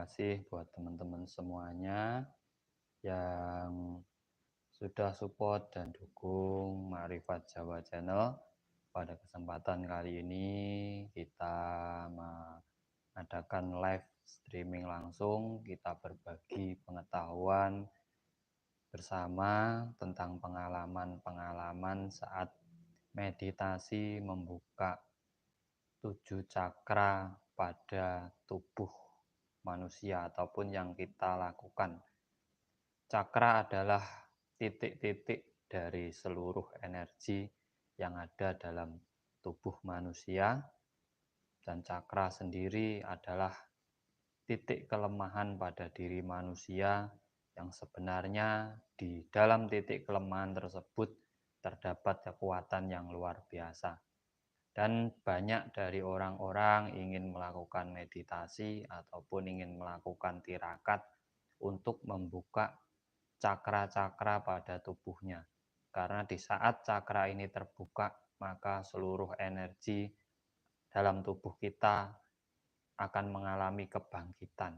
kasih buat teman-teman semuanya yang sudah support dan dukung Makrifat Jawa Channel. Pada kesempatan kali ini kita mengadakan live streaming langsung. Kita berbagi pengetahuan bersama tentang pengalaman-pengalaman saat meditasi membuka 7 cakra pada tubuh manusia ataupun yang kita lakukan. Cakra adalah titik-titik dari seluruh energi yang ada dalam tubuh manusia, dan cakra sendiri adalah titik kelemahan pada diri manusia yang sebenarnya di dalam titik kelemahan tersebut terdapat kekuatan yang luar biasa. Dan banyak dari orang-orang ingin melakukan meditasi ataupun ingin melakukan tirakat untuk membuka cakra-cakra pada tubuhnya. Karena di saat cakra ini terbuka, maka seluruh energi dalam tubuh kita akan mengalami kebangkitan.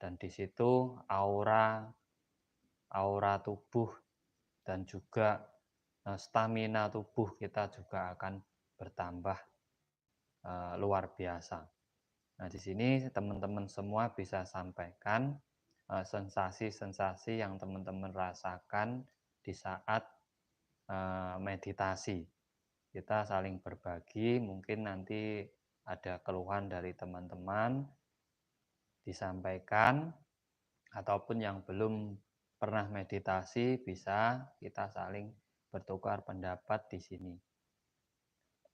Dan di situ aura tubuh dan juga stamina tubuh kita juga akan bertambah luar biasa. Nah, di sini teman-teman semua bisa sampaikan sensasi-sensasi yang teman-teman rasakan di saat meditasi. Kita saling berbagi, mungkin nanti ada keluhan dari teman-teman disampaikan, ataupun yang belum pernah meditasi bisa kita saling bertukar pendapat di sini.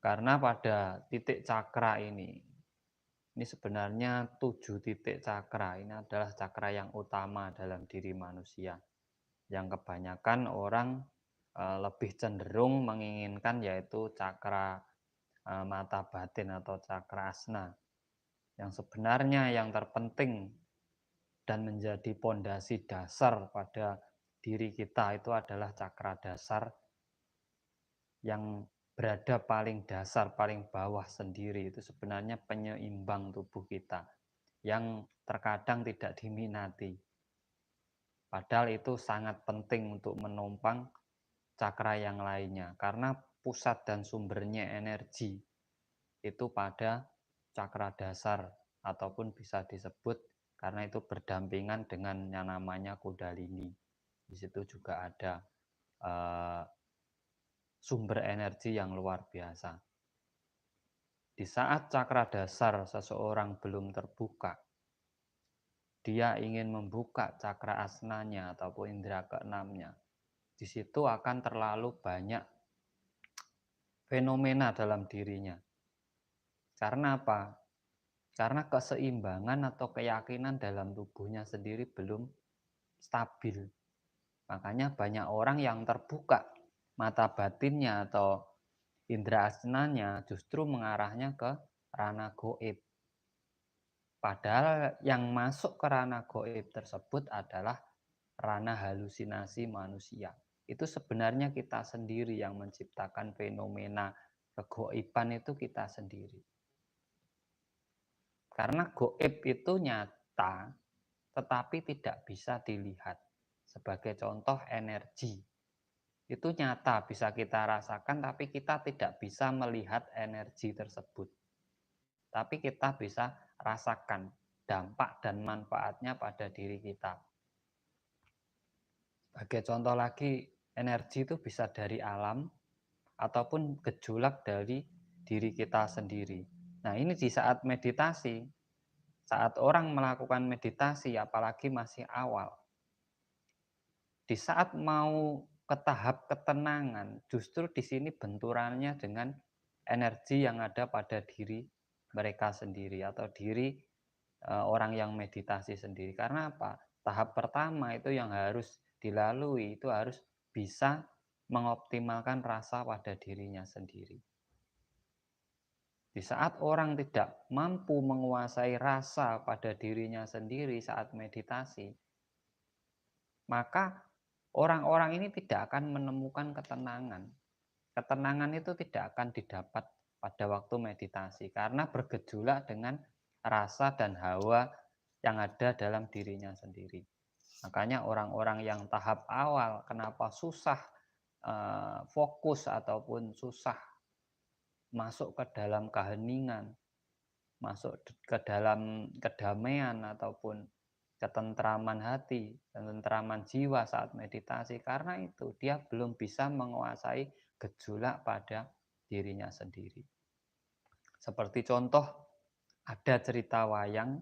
Karena pada titik cakra ini sebenarnya 7 titik cakra ini adalah cakra yang utama dalam diri manusia. Yang kebanyakan orang lebih cenderung menginginkan yaitu cakra mata batin atau cakra asna. Yang sebenarnya yang terpenting dan menjadi pondasi dasar pada diri kita itu adalah cakra dasar yang berada paling dasar, paling bawah sendiri. Itu sebenarnya penyeimbang tubuh kita yang terkadang tidak diminati. Padahal itu sangat penting untuk menopang cakra yang lainnya, karena pusat dan sumbernya energi itu pada cakra dasar, ataupun bisa disebut karena itu berdampingan dengan yang namanya kundalini. Di situ juga ada sumber energi yang luar biasa. Di saat cakra dasar seseorang belum terbuka, dia ingin membuka cakra asnanya ataupun indera keenamnya. Di situ akan terlalu banyak fenomena dalam dirinya. Karena apa? Karena keseimbangan atau keyakinan dalam tubuhnya sendiri belum stabil. Makanya banyak orang yang terbuka mata batinnya atau indera asnanya justru mengarahnya ke ranah goib. Padahal yang masuk ke ranah goib tersebut adalah ranah halusinasi manusia. Itu sebenarnya kita sendiri yang menciptakan fenomena kegoiban, itu kita sendiri. Karena goib itu nyata, tetapi tidak bisa dilihat. Sebagai contoh energi, itu nyata bisa kita rasakan, tapi kita tidak bisa melihat energi tersebut. Tapi kita bisa rasakan dampak dan manfaatnya pada diri kita. Sebagai contoh lagi, energi itu bisa dari alam ataupun gejolak dari diri kita sendiri. Nah, ini di saat meditasi, saat orang melakukan meditasi, apalagi masih awal, di saat mau ke tahap ketenangan, justru di sini benturannya dengan energi yang ada pada diri mereka sendiri atau diri orang yang meditasi sendiri. Karena apa? Tahap pertama itu yang harus dilalui, itu harus bisa mengoptimalkan rasa pada dirinya sendiri. Di saat orang tidak mampu menguasai rasa pada dirinya sendiri saat meditasi, maka orang-orang ini tidak akan menemukan ketenangan. Ketenangan itu tidak akan didapat pada waktu meditasi karena bergejolak dengan rasa dan hawa yang ada dalam dirinya sendiri. Makanya orang-orang yang tahap awal kenapa susah fokus ataupun susah masuk ke dalam keheningan, masuk ke dalam kedamaian ataupun ketentraman hati, ketentraman jiwa saat meditasi. Karena itu dia belum bisa menguasai gejolak pada dirinya sendiri. Seperti contoh, ada cerita wayang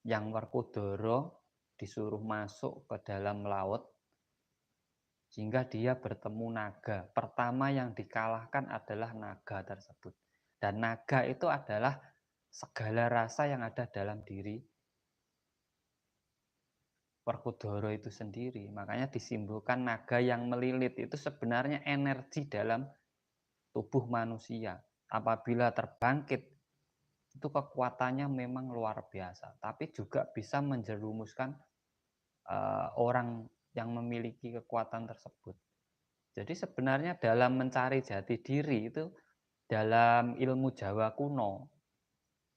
yang Werkudara disuruh masuk ke dalam laut sehingga dia bertemu naga. Pertama yang dikalahkan adalah naga tersebut. Dan naga itu adalah segala rasa yang ada dalam diri Werkudara itu sendiri. Makanya disimbolkan naga yang melilit itu sebenarnya energi dalam tubuh manusia. Apabila terbangkit, itu kekuatannya memang luar biasa. Tapi juga bisa menjerumuskan orang yang memiliki kekuatan tersebut. Jadi sebenarnya dalam mencari jati diri itu dalam ilmu Jawa kuno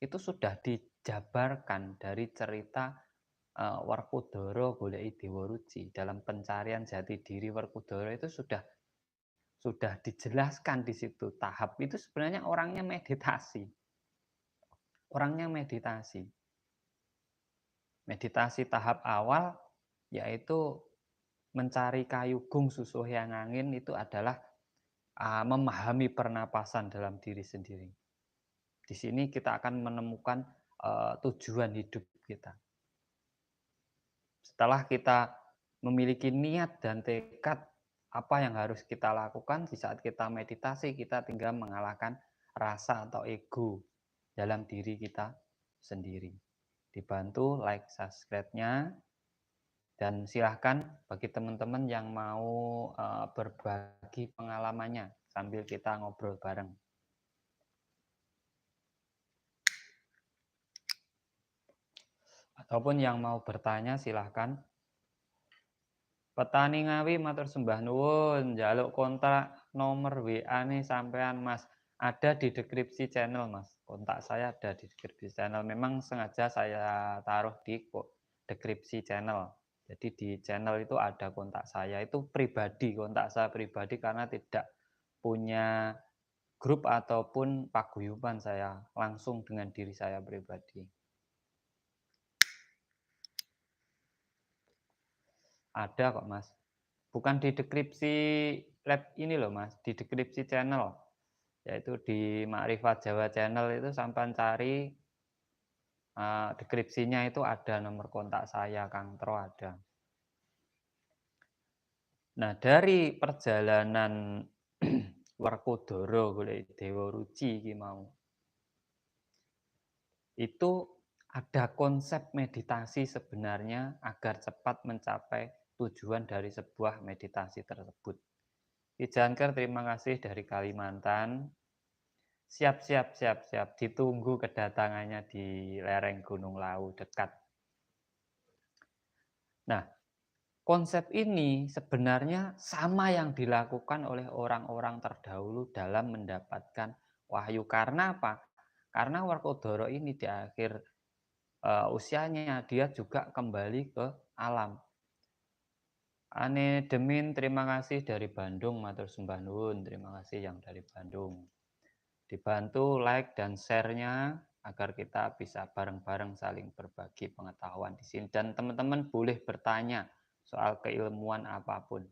itu sudah dijabarkan dari cerita Werkudara goleki Dewa Ruci. Dalam pencarian jati diri Werkudara itu sudah dijelaskan di situ. Tahap itu sebenarnya orangnya meditasi. Orangnya meditasi. Meditasi tahap awal yaitu mencari kayugung susuh yang angin itu adalah memahami pernapasan dalam diri sendiri. Di sini kita akan menemukan tujuan hidup kita. Setelah kita memiliki niat dan tekad apa yang harus kita lakukan di saat kita meditasi, kita tinggal mengalahkan rasa atau ego dalam diri kita sendiri. Dibantu like, subscribe-nya, dan silahkan bagi teman-teman yang mau berbagi pengalamannya sambil kita ngobrol bareng. Ataupun yang mau bertanya silahkan. Petani Ngawi matur sembah nuwun, njaluk kontak nomor WA-ne sampean Mas. Ada di deskripsi channel Mas. Kontak saya ada di deskripsi channel. Memang sengaja saya taruh di deskripsi channel. Jadi di channel itu ada kontak saya. Itu pribadi, kontak saya pribadi karena tidak punya grup ataupun paguyuban, saya langsung dengan diri saya pribadi. Ada kok Mas. Bukan di deskripsi lab ini loh Mas, di deskripsi channel. Yaitu di Makrifat Jawa Channel itu sampean cari deskripsinya itu ada nomor kontak saya, Kang Tro ada. Nah, dari perjalanan Werkudara golek Dewa Ruci iki mau. Itu ada konsep meditasi sebenarnya agar cepat mencapai tujuan dari sebuah meditasi tersebut. Ki Janker, terima kasih dari Kalimantan. Siap, siap, siap, siap. Ditunggu kedatangannya di lereng Gunung Lawu dekat. Nah, konsep ini sebenarnya sama yang dilakukan oleh orang-orang terdahulu dalam mendapatkan wahyu. Karena apa? Karena Werkudara ini di akhir usianya dia juga kembali ke alam. Ane Demin, terima kasih dari Bandung, matur sembah nuwun, terima kasih yang dari Bandung. Dibantu like dan share-nya agar kita bisa bareng-bareng saling berbagi pengetahuan di sini. Dan teman-teman boleh bertanya soal keilmuan apapun.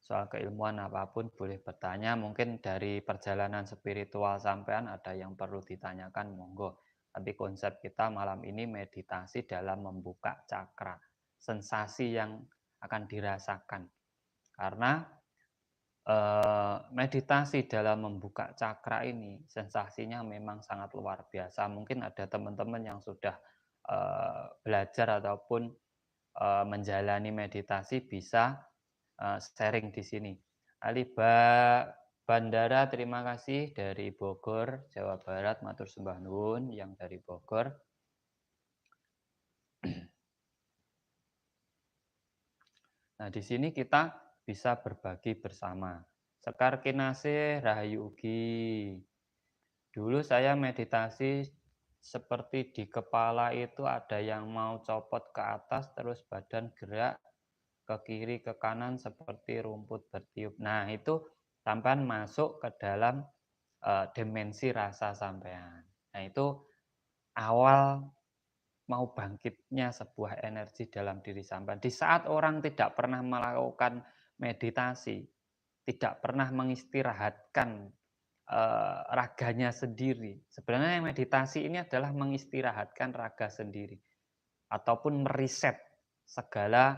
Soal keilmuan apapun boleh bertanya. Mungkin dari perjalanan spiritual sampean ada yang perlu ditanyakan, monggo. Tapi konsep kita malam ini meditasi dalam membuka cakra. Sensasi yang akan dirasakan. Karena meditasi dalam membuka cakra ini sensasinya memang sangat luar biasa. Mungkin ada teman-teman yang sudah belajar ataupun menjalani meditasi bisa sharing di sini. Aliba Bandara, terima kasih dari Bogor, Jawa Barat, matur sembah nuwun yang dari Bogor. Nah, di sini kita bisa berbagi bersama. Sekar Kinasih Rahayu Ugi. Dulu saya meditasi seperti di kepala itu ada yang mau copot ke atas, terus badan gerak ke kiri, ke kanan seperti rumput bertiup. Nah, itu sampean masuk ke dalam, dimensi rasa sampean. Nah, itu awal mau bangkitnya sebuah energi dalam diri sampean. Di saat orang tidak pernah melakukan meditasi, tidak pernah mengistirahatkan, raganya sendiri. Sebenarnya meditasi ini adalah mengistirahatkan raga sendiri, ataupun meriset segala,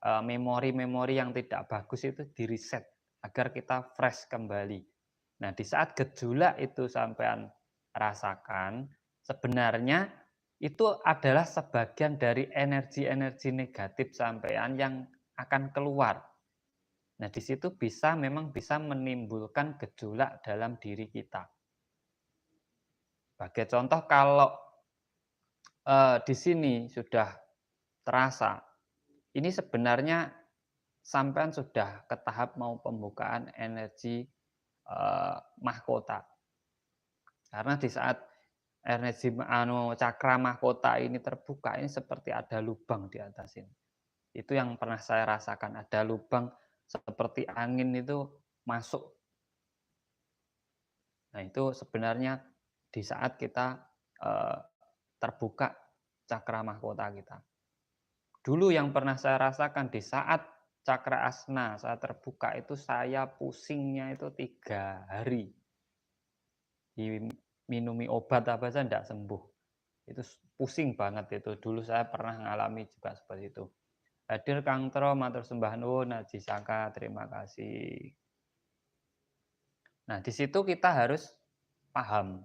memori-memori yang tidak bagus itu di-reset, agar kita fresh kembali. Nah, di saat gejolak itu sampean rasakan, sebenarnya itu adalah sebagian dari energi-energi negatif sampean yang akan keluar. Nah, di situ memang bisa menimbulkan gejolak dalam diri kita. Sebagai contoh kalau, di sini sudah terasa, ini sebenarnya sampean sudah ke tahap mau pembukaan energi, mahkota. Karena di saat energi cakra mahkota ini terbuka, ini seperti ada lubang di atas ini. Itu yang pernah saya rasakan, ada lubang seperti angin itu masuk. Nah, itu sebenarnya di saat kita, terbuka cakra mahkota kita. Dulu yang pernah saya rasakan di saat cakra asna saya terbuka itu saya pusingnya itu 3 hari. Diminumi obat apa saja tidak sembuh. Itu pusing banget itu, dulu saya pernah mengalami juga seperti itu. Hadir Kang Tro, matur sembah nuwun, Aji Saka, terima kasih. Nah, di situ kita harus paham,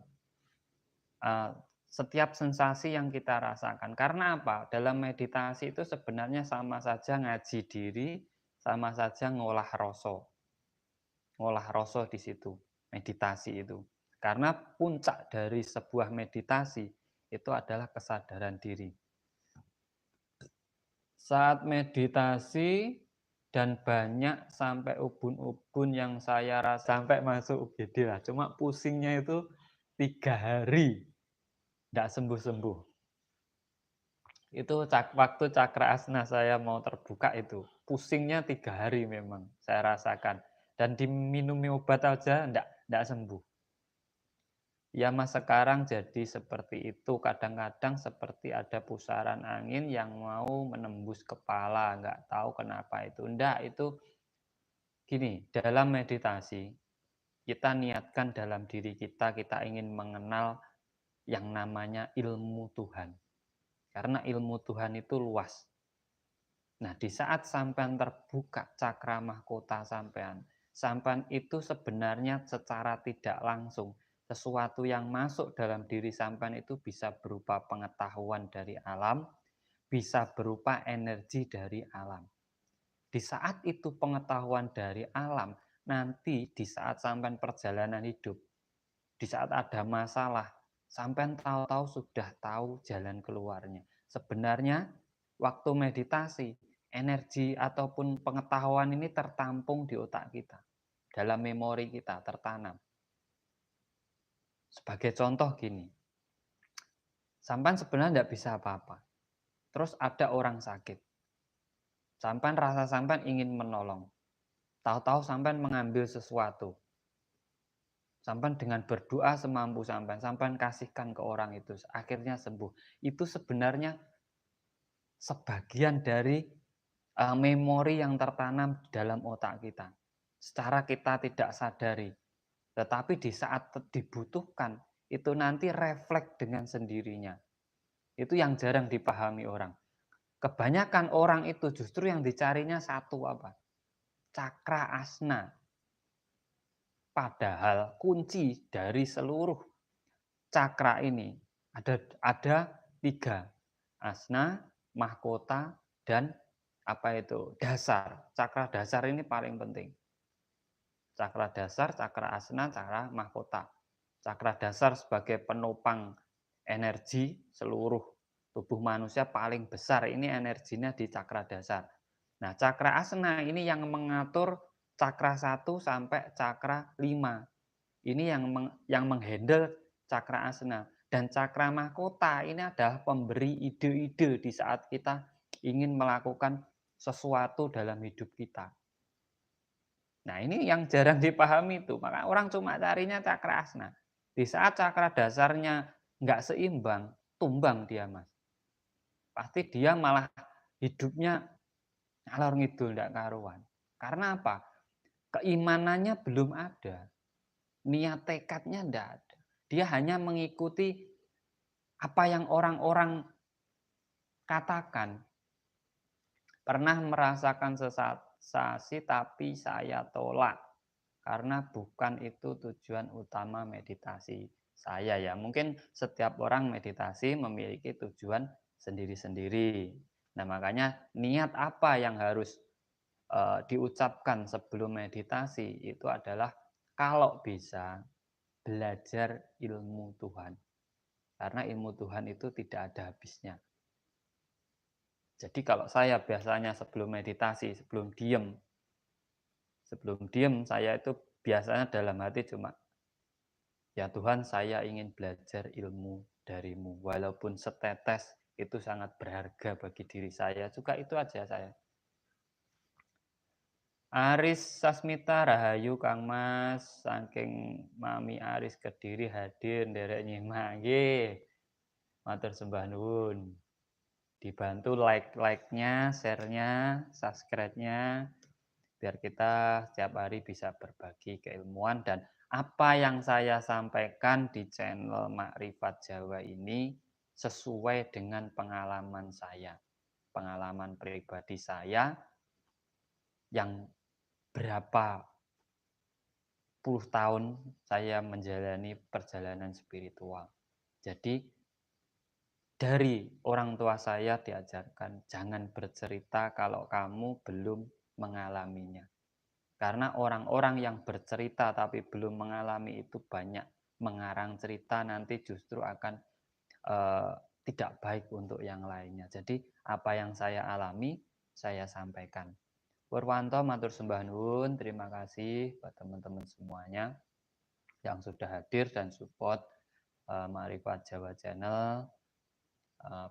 setiap sensasi yang kita rasakan. Karena apa? Dalam meditasi itu sebenarnya sama saja ngaji diri, sama saja ngolah rasa. Ngolah rasa di situ, meditasi itu. Karena puncak dari sebuah meditasi itu adalah kesadaran diri. Saat meditasi dan banyak sampai ubun-ubun yang saya rasa sampai masuk UGD lah, cuma pusingnya itu 3 hari, tidak sembuh-sembuh. Itu waktu cakra asna saya mau terbuka itu, pusingnya 3 hari memang saya rasakan, dan diminumi obat aja tidak sembuh. Ya Mas, sekarang jadi seperti itu, kadang-kadang seperti ada pusaran angin yang mau menembus kepala, nggak tahu kenapa itu. Enggak, itu gini, dalam meditasi, kita niatkan dalam diri kita, kita ingin mengenal yang namanya ilmu Tuhan. Karena ilmu Tuhan itu luas. Nah, di saat sampean terbuka cakra mahkota sampean, sampean itu sebenarnya secara tidak langsung sesuatu yang masuk dalam diri sampean itu bisa berupa pengetahuan dari alam, bisa berupa energi dari alam. Di saat itu pengetahuan dari alam, nanti di saat sampean perjalanan hidup, di saat ada masalah, sampean tahu-tahu sudah tahu jalan keluarnya. Sebenarnya waktu meditasi, energi ataupun pengetahuan ini tertampung di otak kita. Dalam memori kita tertanam. Sebagai contoh gini, sampean sebenarnya tidak bisa apa-apa. Terus ada orang sakit. Sampean rasa sampean ingin menolong. Tahu-tahu sampean mengambil sesuatu. Sampean dengan berdoa semampu sampean, sampean kasihkan ke orang itu, akhirnya sembuh. Itu sebenarnya sebagian dari memori yang tertanam dalam otak kita. Secara kita tidak sadari. Tetapi di saat dibutuhkan, itu nanti refleks dengan sendirinya. Itu yang jarang dipahami orang. Kebanyakan orang itu justru yang dicarinya satu apa? Cakra asna. Padahal kunci dari seluruh cakra ini ada 3. Asna, mahkota, dan apa itu? Dasar. Cakra dasar ini paling penting. Cakra dasar, cakra asna, cakra mahkota. Cakra dasar sebagai penopang energi seluruh tubuh manusia paling besar, ini energinya di cakra dasar. Nah, cakra asna ini yang mengatur cakra 1 sampai cakra 5. Ini yang menghandle cakra asna. Dan cakra mahkota ini adalah pemberi ide-ide di saat kita ingin melakukan sesuatu dalam hidup kita. Nah, ini yang jarang dipahami tuh, maka orang cuma carinya cakra asna. Di saat cakra dasarnya nggak seimbang, tumbang dia, Mas. Pasti dia malah hidupnya ngalor ngidul ndak karuan. Karena apa? Keimanannya belum ada, niat tekadnya ndak ada. Dia hanya mengikuti apa yang orang-orang katakan. Pernah merasakan sensasi tapi saya tolak. Karena bukan itu tujuan utama meditasi saya ya. Mungkin setiap orang meditasi memiliki tujuan sendiri-sendiri. Nah, makanya niat apa yang harus diucapkan sebelum meditasi itu adalah kalau bisa belajar ilmu Tuhan. Karena ilmu Tuhan itu tidak ada habisnya. Jadi kalau saya biasanya sebelum meditasi, sebelum diem saya itu biasanya dalam hati cuma, ya Tuhan, saya ingin belajar ilmu darimu. Walaupun setetes itu sangat berharga bagi diri saya. Juga itu aja saya. Aris Sasmita Rahayu Kang Mas, saking Mami Aris Kediri hadir nderek nyimak nggih. Matur sembah nuwun. Dibantu like-nya, share-nya, subscribe-nya biar kita setiap hari bisa berbagi keilmuan dan apa yang saya sampaikan di channel Makrifat Jawa ini sesuai dengan pengalaman saya. Pengalaman pribadi saya yang berapa puluh tahun saya menjalani perjalanan spiritual. Jadi dari orang tua saya diajarkan jangan bercerita kalau kamu belum mengalaminya. Karena orang-orang yang bercerita tapi belum mengalami itu banyak mengarang cerita nanti justru akan eh, tidak baik untuk yang lainnya. Jadi apa yang saya alami saya sampaikan. Purwanto matur sembah nuwun, terima kasih buat teman-teman semuanya yang sudah hadir dan support Makrifat Jawa Channel.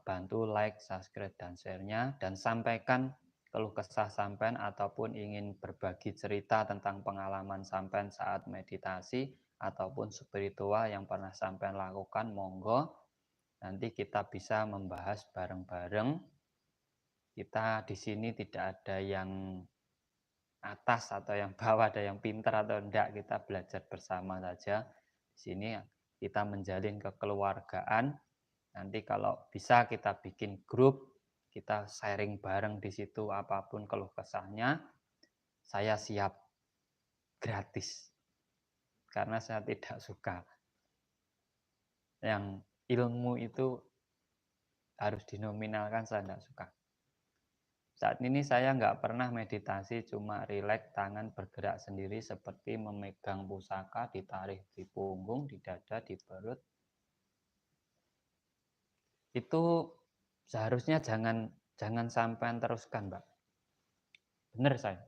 Bantu like, subscribe, dan share-nya dan sampaikan keluh kesah sampean ataupun ingin berbagi cerita tentang pengalaman sampean saat meditasi ataupun spiritual yang pernah sampean lakukan, monggo nanti kita bisa membahas bareng-bareng. Kita di sini tidak ada yang atas atau yang bawah, ada yang pintar atau enggak, kita belajar bersama saja. Di sini kita menjalin kekeluargaan. Nanti kalau bisa kita bikin grup, kita sharing bareng di situ apapun keluh kesahnya, saya siap gratis. Karena saya tidak suka yang ilmu itu harus dinominalkan, saya tidak suka. Saat ini saya nggak pernah meditasi, cuma rileks, tangan bergerak sendiri seperti memegang pusaka, ditarik di punggung, di dada, di perut. Itu seharusnya jangan sampai teruskan, Mbak. Benar saya.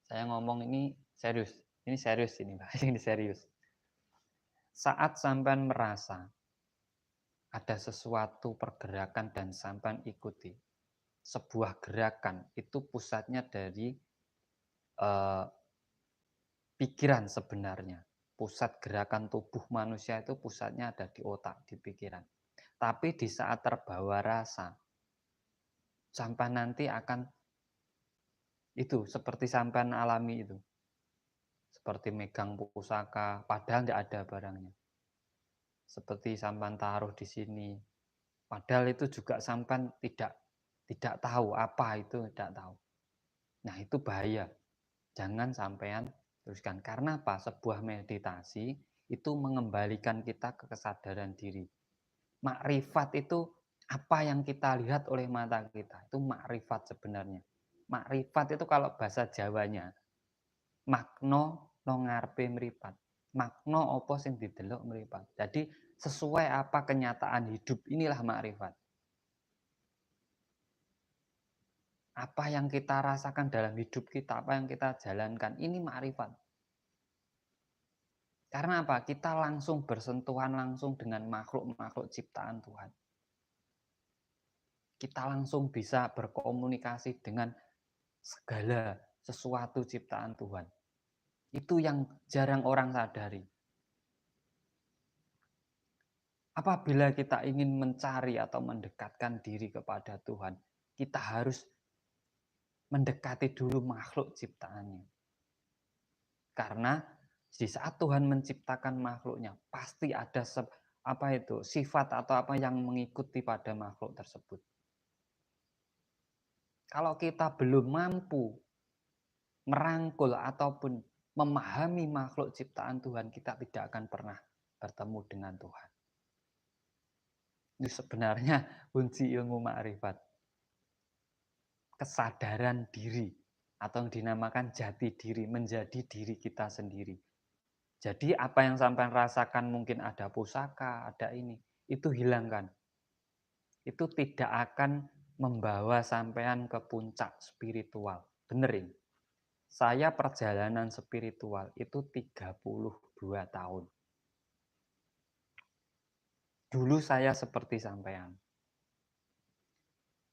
Saya ngomong ini serius. Ini serius ini, Mbak. Ini serius. Saat sampean merasa ada sesuatu pergerakan dan sampean ikuti. Sebuah gerakan itu pusatnya dari pikiran sebenarnya. Pusat gerakan tubuh manusia itu pusatnya ada di otak, di pikiran. Tapi di saat terbawa rasa, sampai nanti akan itu seperti sampean alami itu. Seperti megang pusaka, padahal tidak ada barangnya. Seperti sampean taruh di sini, padahal itu juga sampean tidak tahu apa itu, tidak tahu. Nah, itu bahaya. Jangan sampean teruskan. Karena apa? Sebuah meditasi itu mengembalikan kita ke kesadaran diri. Makrifat itu apa yang kita lihat oleh mata kita. Itu makrifat sebenarnya. Makrifat itu kalau bahasa Jawanya, makno no ngarepe mripat. Makno apa sing didelok mripat. Jadi sesuai apa kenyataan hidup inilah makrifat. Apa yang kita rasakan dalam hidup kita, apa yang kita jalankan, ini makrifat. Karena apa? Kita langsung bersentuhan langsung dengan makhluk-makhluk ciptaan Tuhan. Kita langsung bisa berkomunikasi dengan segala sesuatu ciptaan Tuhan. Itu yang jarang orang sadari. Apabila kita ingin mencari atau mendekatkan diri kepada Tuhan, kita harus mendekati dulu makhluk ciptaannya. Karena di saat Tuhan menciptakan makhluknya, pasti ada sifat atau apa yang mengikuti pada makhluk tersebut. Kalau kita belum mampu merangkul ataupun memahami makhluk ciptaan Tuhan, kita tidak akan pernah bertemu dengan Tuhan. Ini sebenarnya kunci ilmu makrifat. Kesadaran diri atau yang dinamakan jati diri, menjadi diri kita sendiri. Jadi apa yang sampai rasakan mungkin ada pusaka, ada ini, itu hilangkan. Itu tidak akan membawa sampean ke puncak spiritual. Benerin. Saya perjalanan spiritual itu 32 tahun. Dulu saya seperti sampean.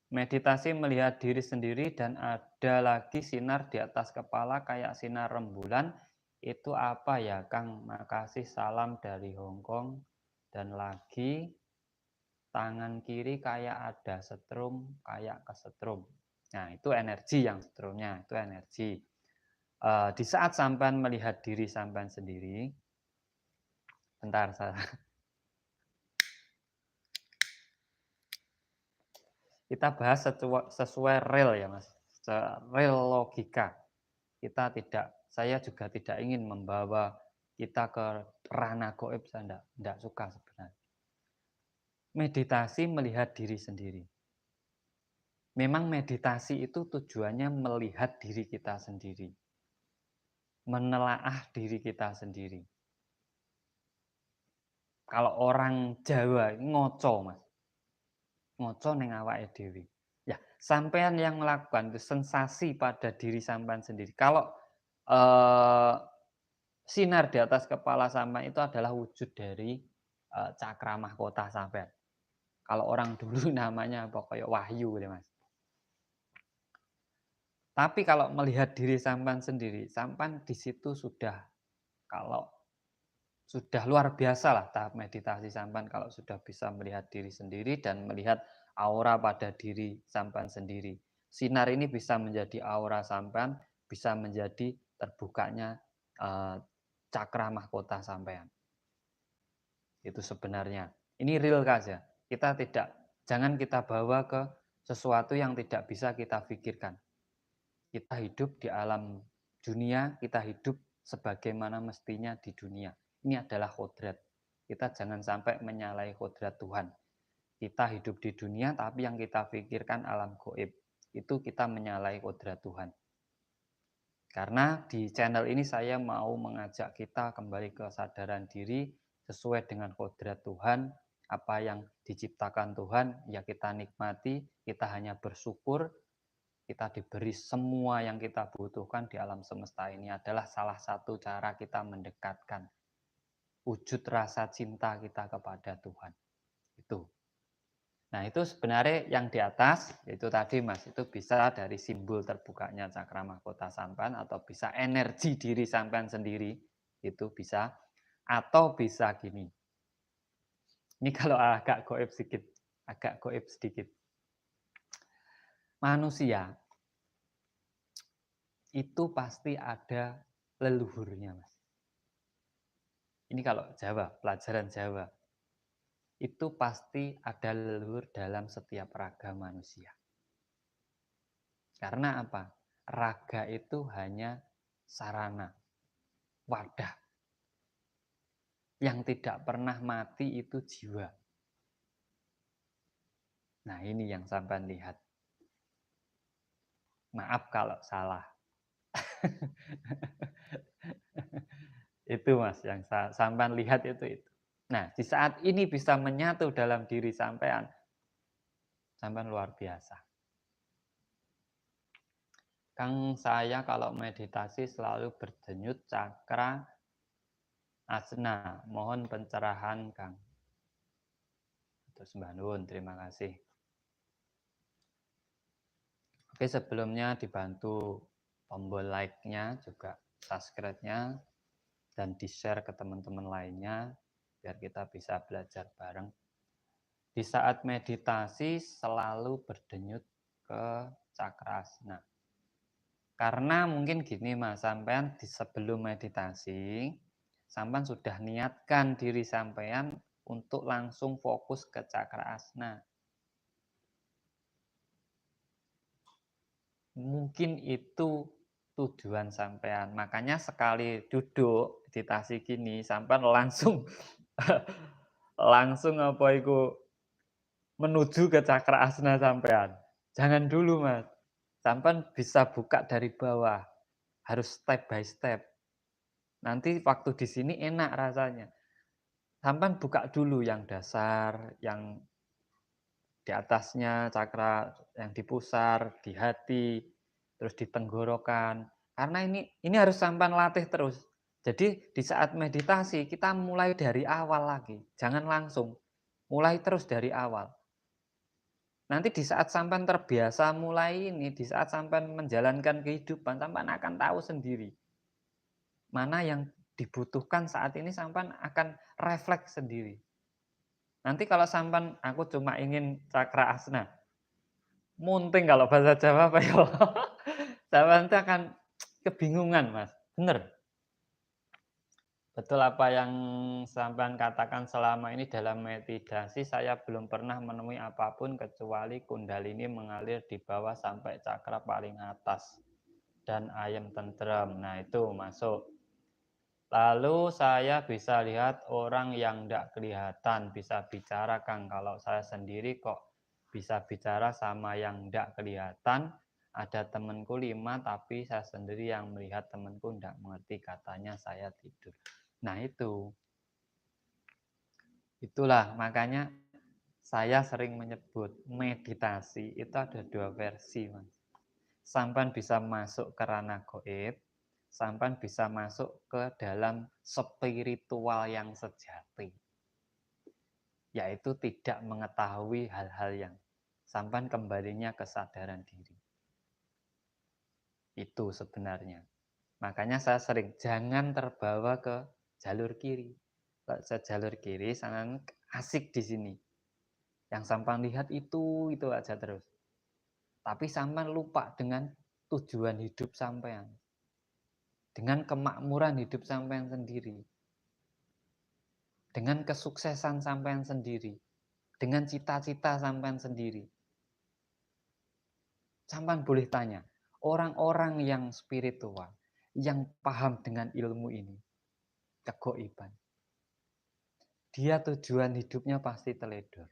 Meditasi melihat diri sendiri dan ada lagi sinar di atas kepala kayak sinar rembulan. Itu apa ya Kang? Makasih, salam dari Hongkong. Dan lagi tangan kiri kayak ada setrum, kayak kesetrum. Nah, itu energi yang setrumnya, itu energi. Di saat sampean melihat diri sampean sendiri, bentar saya. Kita bahas sesuai real ya Mas, real logika. Saya juga tidak ingin membawa kita ke ranah gaib, saya enggak suka sebenarnya. Meditasi melihat diri sendiri. Memang meditasi itu tujuannya melihat diri kita sendiri. Menelaah diri kita sendiri. Kalau orang Jawa ngoco, Mas. Ngoco ning awake dhewe. Ya, sampean yang melakukan itu sensasi pada diri sampean sendiri. Kalau sinar di atas kepala sampean itu adalah wujud dari cakra mahkota sampean. Kalau orang dulu namanya apa kayak wahyu gitu, Mas. Tapi kalau melihat diri sampean sendiri, sampean di situ kalau sudah luar biasa lah tahap meditasi sampean kalau sudah bisa melihat diri sendiri dan melihat aura pada diri sampean sendiri. Sinar ini bisa menjadi aura sampean, bisa menjadi terbukanya cakra mahkota sampean. Itu sebenarnya. Ini real saja. Jangan kita bawa ke sesuatu yang tidak bisa kita pikirkan. Kita hidup di alam dunia, kita hidup sebagaimana mestinya di dunia. Ini adalah kodrat. Kita jangan sampai menyalahi kodrat Tuhan. Kita hidup di dunia, tapi yang kita pikirkan alam gaib. Itu kita menyalahi kodrat Tuhan. Karena di channel ini saya mau mengajak kita kembali ke kesadaran diri sesuai dengan kodrat Tuhan. Apa yang diciptakan Tuhan, ya kita nikmati, kita hanya bersyukur. Kita diberi semua yang kita butuhkan di alam semesta ini adalah salah satu cara kita mendekatkan wujud rasa cinta kita kepada Tuhan. Itu. Nah, itu sebenarnya yang di atas, itu tadi Mas, itu bisa dari simbol terbukanya cakra mahkota sampean atau bisa energi diri sampean sendiri, itu bisa. Atau bisa gini. Ini kalau agak goib sedikit. Manusia itu pasti ada leluhurnya, Mas. Ini kalau Jawa, pelajaran Jawa. Itu pasti ada leluhur dalam setiap raga manusia. Karena apa? Raga itu hanya sarana, wadah. Yang tidak pernah mati itu jiwa. Nah, ini yang sampean lihat. Maaf kalau salah. Itu Mas, yang sampean lihat itu. Nah, di saat ini bisa menyatu dalam diri sampean luar biasa. Kang, saya kalau meditasi selalu berdenyut cakra Asna, mohon pencerahan Kang. Terus Mbak Nun, terima kasih. Oke, sebelumnya dibantu tombol like-nya, juga subscribe-nya, dan di-share ke teman-teman lainnya, biar kita bisa belajar bareng. Di saat meditasi selalu berdenyut ke cakrasna. Karena mungkin gini Mas, sampean di sebelum meditasi, sampean sudah niatkan diri sampean untuk langsung fokus ke cakra asna. Mungkin itu tujuan sampean. Makanya sekali duduk meditasi gini, sampean langsung langsung apa itu menuju ke cakra asna sampean. Jangan dulu Mas. Sampean bisa buka dari bawah. Harus step by step. Nanti waktu di sini enak rasanya. Sampean buka dulu yang dasar, yang di atasnya cakra yang di pusar, di hati, terus di tenggorokan. Karena ini harus sampean latih terus. Jadi di saat meditasi kita mulai dari awal lagi, jangan langsung. Mulai terus dari awal. Nanti di saat sampean terbiasa mulai ini, di saat sampean menjalankan kehidupan, sampean akan tahu sendiri. Mana yang dibutuhkan saat ini sampean akan refleks sendiri. Nanti kalau sampean aku cuma ingin cakra asna, munting kalau bahasa Jawa apa ya? Sampean itu akan kebingungan, Mas. Bener. Betul apa yang sampean katakan selama ini dalam meditasi saya belum pernah menemui apapun kecuali kundalini mengalir di bawah sampai cakra paling atas dan ayam tentrem. Nah, itu masuk. Lalu saya bisa lihat orang yang tidak kelihatan bisa bicara, Kang. Kalau saya sendiri kok bisa bicara sama yang tidak kelihatan. Ada temanku 5, tapi saya sendiri yang melihat temanku tidak mengerti, katanya saya tidur. Nah itulah makanya saya sering menyebut meditasi itu ada 2 versi, Mas. Sampai bisa masuk ke ranah gaib, sampai bisa masuk ke dalam spiritual yang sejati. Yaitu tidak mengetahui hal-hal yang sampai kembalinya kesadaran diri. Itu sebenarnya. Makanya saya sering jangan terbawa ke jalur kiri. Kalau jalur kiri sangat asik di sini. Yang sampai lihat itu aja terus. Tapi sampai lupa dengan tujuan hidup sampean. Dengan kemakmuran hidup sampean sendiri. Dengan kesuksesan sampean sendiri. Dengan cita-cita sampean sendiri. Sampean boleh tanya, orang-orang yang spiritual, yang paham dengan ilmu ini, kegoiban, dia tujuan hidupnya pasti teledor.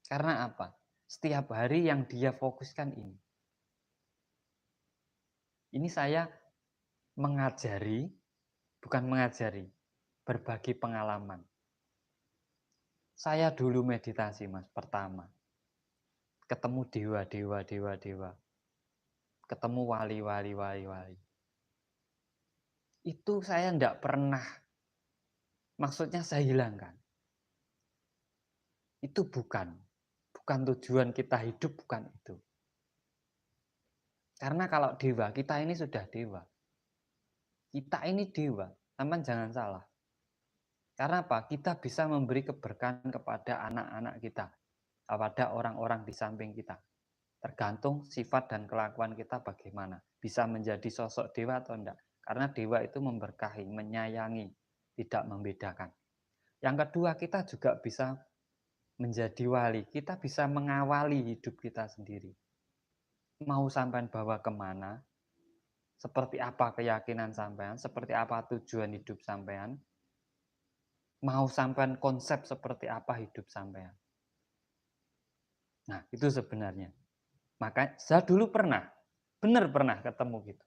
Karena apa? Setiap hari yang dia fokuskan ini. Ini saya mengajari, bukan mengajari, berbagi pengalaman. Saya dulu meditasi, Mas, pertama. Ketemu dewa. Ketemu wali. Itu saya tidak pernah, maksudnya saya hilangkan. Itu bukan tujuan kita hidup, bukan itu. Karena kalau dewa, kita ini sudah dewa. Kita ini dewa, teman jangan salah. Karena apa? Kita bisa memberi keberkahan kepada anak-anak kita, kepada orang-orang di samping kita. Tergantung sifat dan kelakuan kita bagaimana. Bisa menjadi sosok dewa atau enggak. Karena dewa itu memberkahi, menyayangi, tidak membedakan. Yang kedua, kita juga bisa menjadi wali. Kita bisa mengawali hidup kita sendiri. Mau sampean bawa kemana, seperti apa keyakinan sampean, seperti apa tujuan hidup sampean, mau sampean konsep seperti apa hidup sampean. Nah, itu sebenarnya. Maka saya dulu benar pernah ketemu gitu.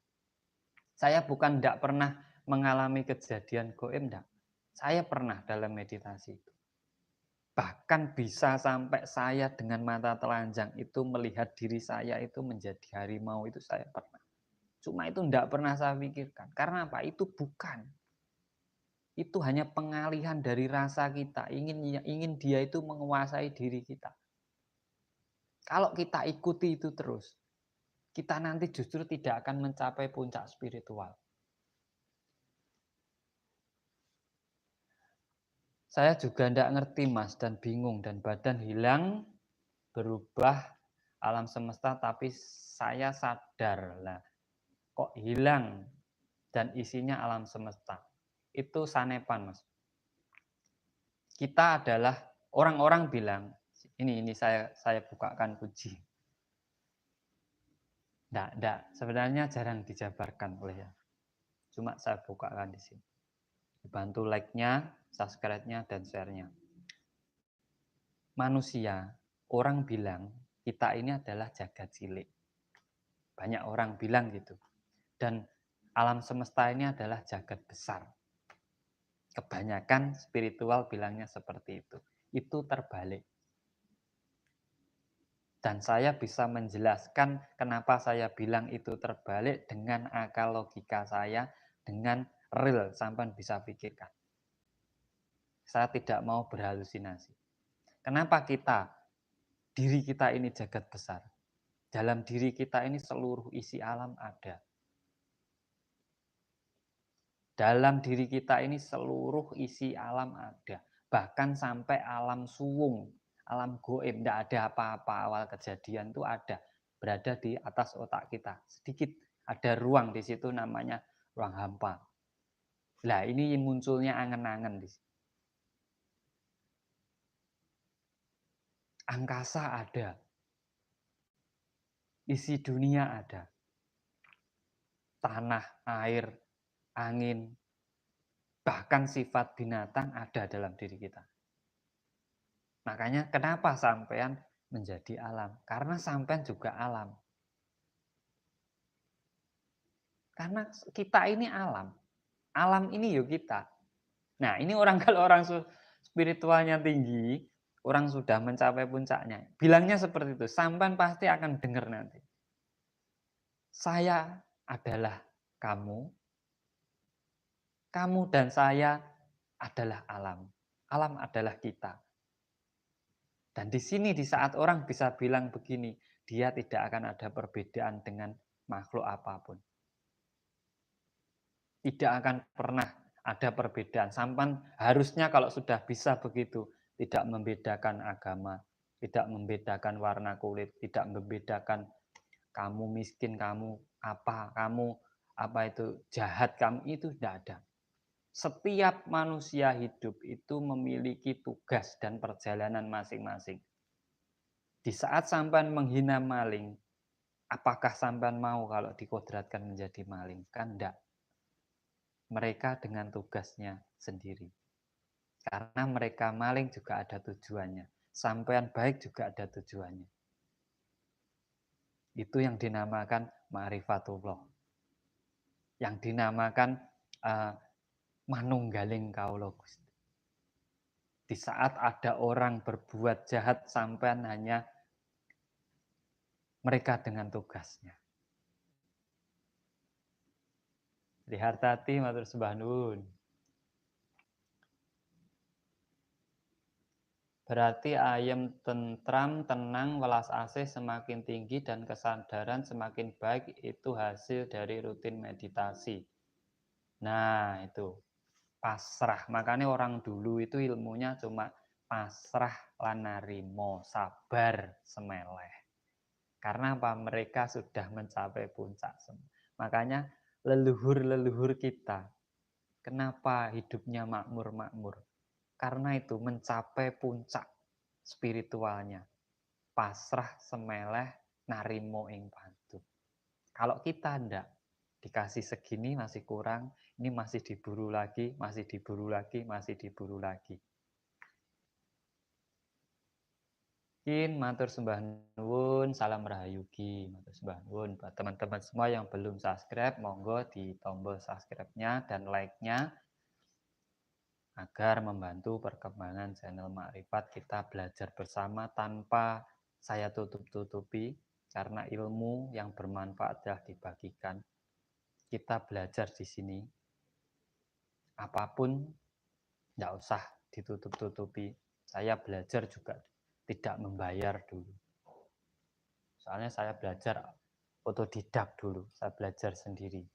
Saya bukan tidak pernah mengalami kejadian goib, enggak. Saya pernah dalam meditasi itu. Bahkan bisa sampai saya dengan mata telanjang itu melihat diri saya itu menjadi harimau, itu saya pernah. Cuma itu tidak pernah saya pikirkan. Karena apa? Itu bukan. Itu hanya pengalihan dari rasa kita, ingin dia itu menguasai diri kita. Kalau kita ikuti itu terus, kita nanti justru tidak akan mencapai puncak spiritual. Saya juga tidak ngerti Mas, dan bingung, dan badan hilang, berubah alam semesta, tapi saya sadar lah, kok hilang dan isinya alam semesta. Itu sanepan Mas. Kita adalah, orang-orang bilang, ini saya bukakan puji. Enggak, sebenarnya jarang dijabarkan oleh ya. Cuma saya bukakan di sini. Bantu like-nya, subscribe-nya, dan share-nya. Manusia, orang bilang kita ini adalah jagat cilik. Banyak orang bilang gitu. Dan alam semesta ini adalah jagat besar. Kebanyakan spiritual bilangnya seperti itu. Itu terbalik. Dan saya bisa menjelaskan kenapa saya bilang itu terbalik dengan akal logika saya, dengan real, sampai bisa pikirkan. Saya tidak mau berhalusinasi. Kenapa diri kita ini jagat besar? Dalam diri kita ini seluruh isi alam ada. Dalam diri kita ini seluruh isi alam ada. Bahkan sampai alam suwung, alam goib, tidak ada apa-apa, awal kejadian itu ada. Berada di atas otak kita. Sedikit ada ruang di situ, namanya ruang hampa. Nah, ini munculnya angen-angen di situ. Angkasa ada. Isi dunia ada. Tanah, air, angin, bahkan sifat binatang ada dalam diri kita. Makanya kenapa sampean menjadi alam? Karena sampean juga alam. Karena kita ini alam. Alam ini yuk kita. Nah, ini orang kalau orang spiritualnya tinggi, orang sudah mencapai puncaknya. Bilangnya seperti itu, sampean pasti akan dengar nanti. Saya adalah kamu, kamu dan saya adalah alam. Alam adalah kita. Dan di sini di saat orang bisa bilang begini, dia tidak akan ada perbedaan dengan makhluk apapun. Tidak akan pernah ada perbedaan. Sampan harusnya kalau sudah bisa begitu, tidak membedakan agama, tidak membedakan warna kulit, tidak membedakan kamu miskin, kamu apa itu jahat, kamu itu tidak ada. Setiap manusia hidup itu memiliki tugas dan perjalanan masing-masing. Di saat sampean menghina maling, apakah sampean mau kalau dikodratkan menjadi maling? Kan enggak. Mereka dengan tugasnya sendiri. Karena mereka maling juga ada tujuannya. Sampean baik juga ada tujuannya. Itu yang dinamakan ma'rifatullah. Yang dinamakan manunggaling kaula Gusti. Di saat ada orang berbuat jahat, sampean hanya mereka dengan tugasnya. Dihartati matur sembah nuwun. Berarti ayem, tentram, tenang, welas asih semakin tinggi dan kesadaran semakin baik, itu hasil dari rutin meditasi. Nah, itu pasrah. Makanya orang dulu itu ilmunya cuma pasrah lan narimo, sabar semeleh. Karena apa? Mereka sudah mencapai puncak. Makanya leluhur-leluhur kita, kenapa hidupnya makmur-makmur? Karena itu mencapai puncak spiritualnya. Pasrah semeleh narimo ing pantun. Kalau kita ndak, dikasih segini masih kurang, ini masih diburu lagi, masih diburu lagi, masih diburu lagi. Matur sembah nuwun, salam rahayugi, matur sembah nuwun. Buat teman-teman semua yang belum subscribe, monggo di tombol subscribe-nya dan like-nya agar membantu perkembangan channel Makrifat. Kita belajar bersama tanpa saya tutup-tutupi, karena ilmu yang bermanfaat telah dibagikan. Kita belajar di sini. Apapun nggak usah ditutup-tutupi. Saya belajar juga tidak membayar dulu. Soalnya saya belajar otodidak dulu, saya belajar sendiri.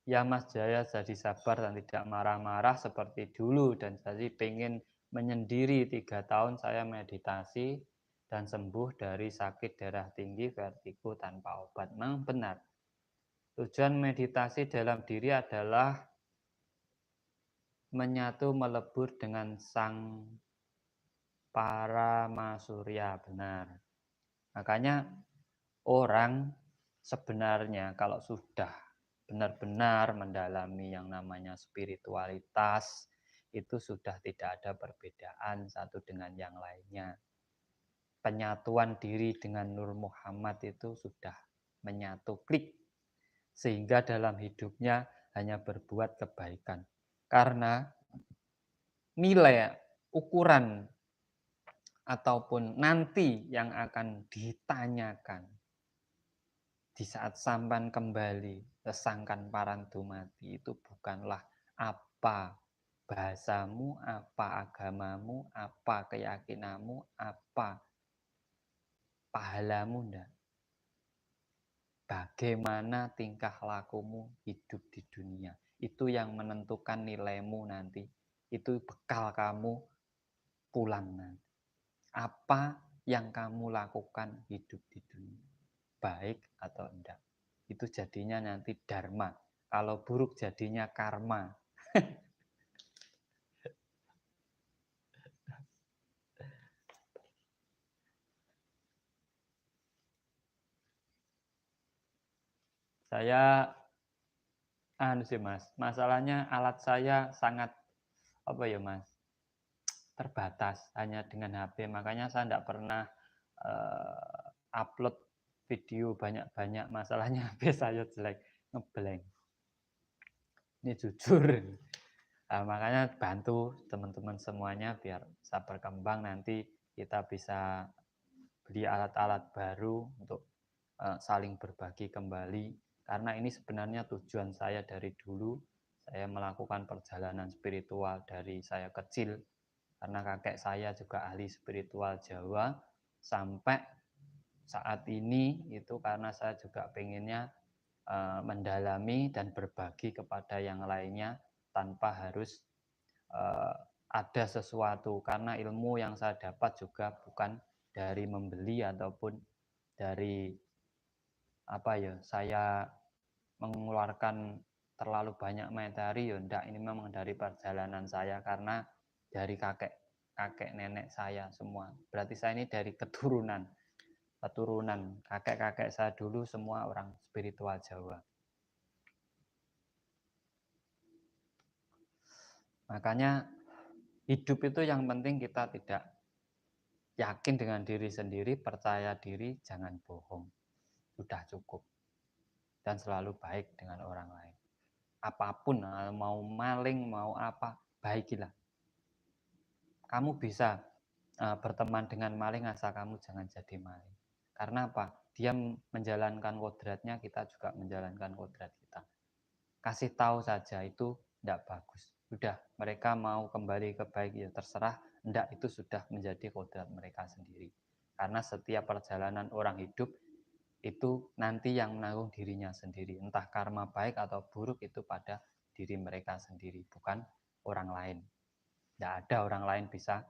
Ya Mas Jaya jadi sabar dan tidak marah-marah seperti dulu. Dan jadi pengen menyendiri 3 tahun saya meditasi dan sembuh dari sakit darah tinggi, vertigo tanpa obat. Memang benar. Tujuan meditasi dalam diri adalah menyatu melebur dengan sang Paramasurya, benar. Makanya orang sebenarnya kalau sudah benar-benar mendalami yang namanya spiritualitas, itu sudah tidak ada perbedaan satu dengan yang lainnya. Penyatuan diri dengan Nur Muhammad itu sudah menyatu klik, sehingga dalam hidupnya hanya berbuat kebaikan. Karena nilai ukuran ataupun nanti yang akan ditanyakan di saat sampan kembali ke sangkan parantu mati itu bukanlah apa bahasamu, apa agamamu, apa keyakinanmu, apa pahalamu, ndak. Bagaimana tingkah lakumu hidup di dunia. Itu yang menentukan nilaimu nanti. Itu bekal kamu pulang nanti. Apa yang kamu lakukan hidup di dunia, baik atau enggak. Itu jadinya nanti dharma. Kalau buruk jadinya karma. Saya sih Mas, masalahnya alat saya sangat apa ya Mas, terbatas hanya dengan HP. Makanya saya tidak pernah upload video banyak-banyak, masalahnya HP saya jelek, ngeblank. Ini jujur. Nah, makanya bantu teman-teman semuanya biar bisa berkembang, nanti kita bisa beli alat-alat baru untuk saling berbagi kembali. Karena ini sebenarnya tujuan saya dari dulu. Saya melakukan perjalanan spiritual dari saya kecil. Karena kakek saya juga ahli spiritual Jawa. Sampai saat ini itu karena saya juga pengennya mendalami dan berbagi kepada yang lainnya tanpa harus ada sesuatu, karena ilmu yang saya dapat juga bukan dari membeli ataupun dari apa ya, saya mengeluarkan terlalu banyak materi ya enggak, ini memang dari perjalanan saya karena dari kakek nenek saya semua. Berarti saya ini dari keturunan kakek-kakek saya dulu semua orang spiritual Jawa. Makanya hidup itu yang penting kita tidak yakin dengan diri sendiri, percaya diri, jangan bohong. Sudah cukup. Dan selalu baik dengan orang lain. Apapun, mau maling, mau apa, baikilah. Kamu bisa berteman dengan maling asal kamu jangan jadi maling. Karena apa? Dia menjalankan kodratnya, kita juga menjalankan kodrat kita. Kasih tahu saja itu tidak bagus. Sudah, mereka mau kembali ke baik ya terserah, tidak, itu sudah menjadi kodrat mereka sendiri. Karena setiap perjalanan orang hidup itu nanti yang menanggung dirinya sendiri. Entah karma baik atau buruk itu pada diri mereka sendiri, bukan orang lain. Tidak ada orang lain bisa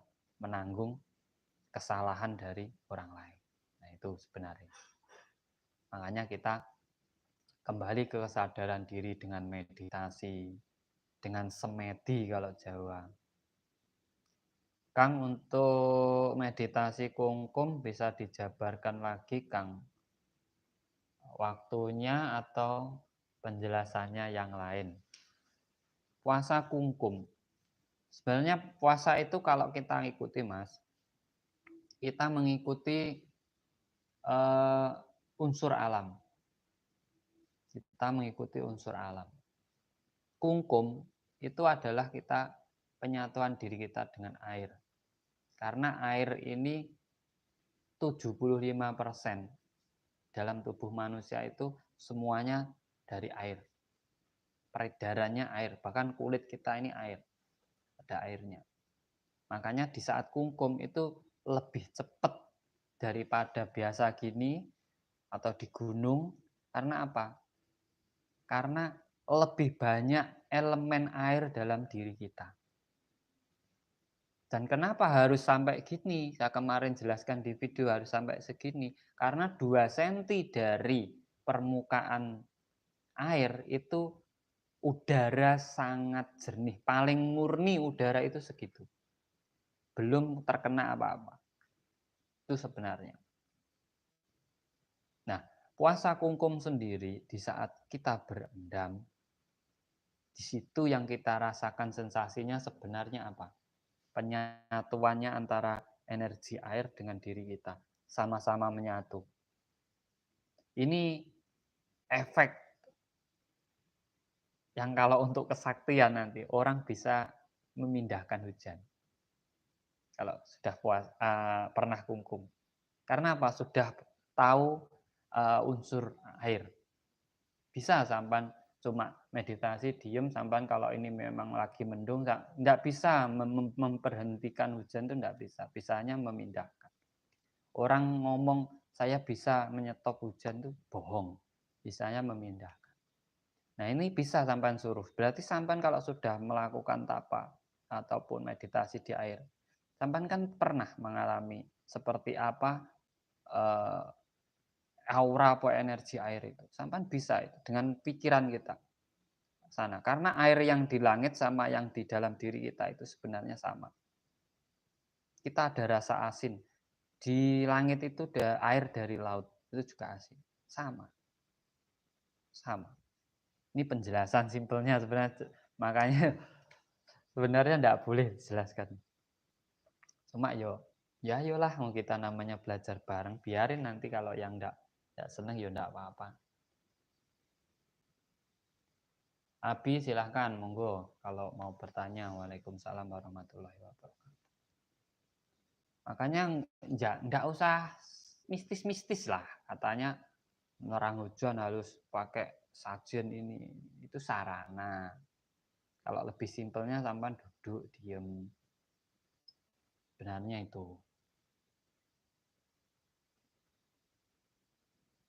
menanggung kesalahan dari orang lain. Nah itu sebenarnya. Makanya kita kembali ke kesadaran diri dengan meditasi, dengan semedi kalau Jawa. Kang, untuk meditasi kungkum bisa dijabarkan lagi Kang, waktunya atau penjelasannya yang lain. Puasa kungkum. Sebenarnya puasa itu kalau kita ikuti Mas, kita mengikuti unsur alam. Kita mengikuti unsur alam. Kungkum itu adalah kita penyatuan diri kita dengan air. Karena air ini 75% dalam tubuh manusia itu semuanya dari air. Peredarannya air, bahkan kulit kita ini air. ada airnya. Makanya di saat kungkum itu lebih cepat daripada biasa gini atau di gunung. Karena apa? Karena lebih banyak elemen air dalam diri kita. Dan kenapa harus sampai gini? Saya kemarin jelaskan di video harus sampai segini. Karena 2 cm dari permukaan air itu udara sangat jernih. Paling murni udara itu segitu. Belum terkena apa-apa. Itu sebenarnya. Nah, puasa kungkum sendiri di saat kita berendam, di situ yang kita rasakan sensasinya sebenarnya apa? Penyatuannya antara energi air dengan diri kita. Sama-sama menyatu. Ini efek yang kalau untuk kesaktian nanti, orang bisa memindahkan hujan. Kalau sudah pernah kungkum. Karena apa? Sudah tahu unsur air. Bisa sampan cuma meditasi, diem, sampan kalau ini memang lagi mendung, nggak bisa memberhentikan hujan itu nggak bisa. Bisanya memindahkan. Orang ngomong saya bisa menyetop hujan itu bohong. Bisanya memindahkan. Nah ini bisa sampan suruh. Berarti sampan kalau sudah melakukan tapa ataupun meditasi di air, sampan kan pernah mengalami seperti apa aura atau energi air itu. Sampan bisa itu dengan pikiran kita sana. Karena air yang di langit sama yang di dalam diri kita itu sebenarnya sama. Kita ada rasa asin. Di langit itu ada air dari laut, itu juga asin. Sama. Sama. Ini penjelasan simpelnya sebenarnya. Makanya sebenarnya enggak boleh dijelaskan. Cuma ya yolah mau kita namanya belajar bareng, biarin nanti kalau yang enggak seneng ya enggak apa-apa. Abi silahkan, monggo kalau mau bertanya. Waalaikumsalam warahmatullahi wabarakatuh. Makanya enggak usah mistis-mistis lah. Katanya nerang hujan harus pakai sajen ini. Itu sarana. Kalau lebih simpelnya sampai duduk, diem. Benarnya itu.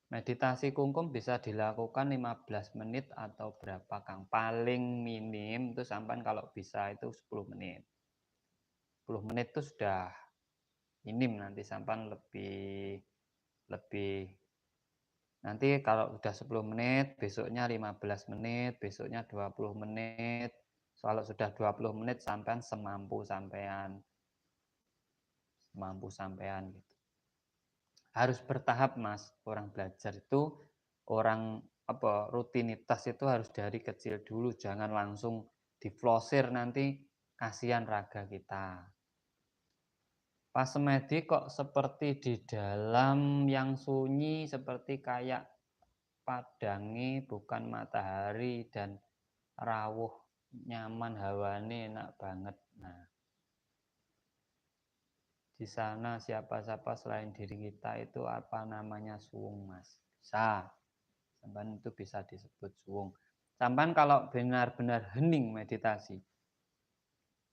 Meditasi kungkum bisa dilakukan 15 menit atau berapa Kang. Paling minim itu sampai kalau bisa itu 10 menit. 10 menit itu sudah minim, nanti sampai lebih nanti kalau udah 10 menit, besoknya 15 menit, besoknya 20 menit. Kalau sudah 20 menit sampai semampu sampean. Semampu sampean gitu. Harus bertahap Mas, orang belajar itu orang rutinitas itu harus dari kecil dulu, jangan langsung diflosir nanti kasihan raga kita. Pas semedi kok seperti di dalam yang sunyi, seperti kayak padangi bukan matahari dan rawuh nyaman hawane enak banget. Nah, di sana siapa-siapa selain diri kita itu apa namanya suwung Mas. Bisa. Sampan itu bisa disebut suwung. Sampan kalau benar-benar hening meditasi.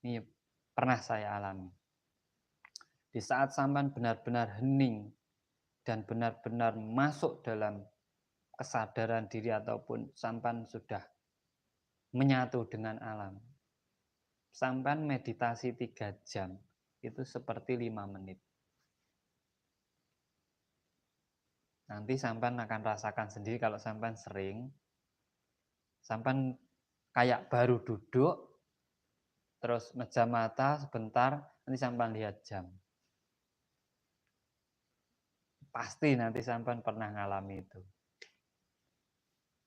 Ini pernah saya alami. Di saat sampan benar-benar hening dan benar-benar masuk dalam kesadaran diri ataupun sampan sudah menyatu dengan alam. Sampan meditasi 3 jam itu seperti 5 menit. Nanti sampan akan rasakan sendiri kalau sampan sering. Sampan kayak baru duduk, terus mejam mata sebentar, nanti sampan lihat jam. Pasti nanti sampan pernah ngalami itu.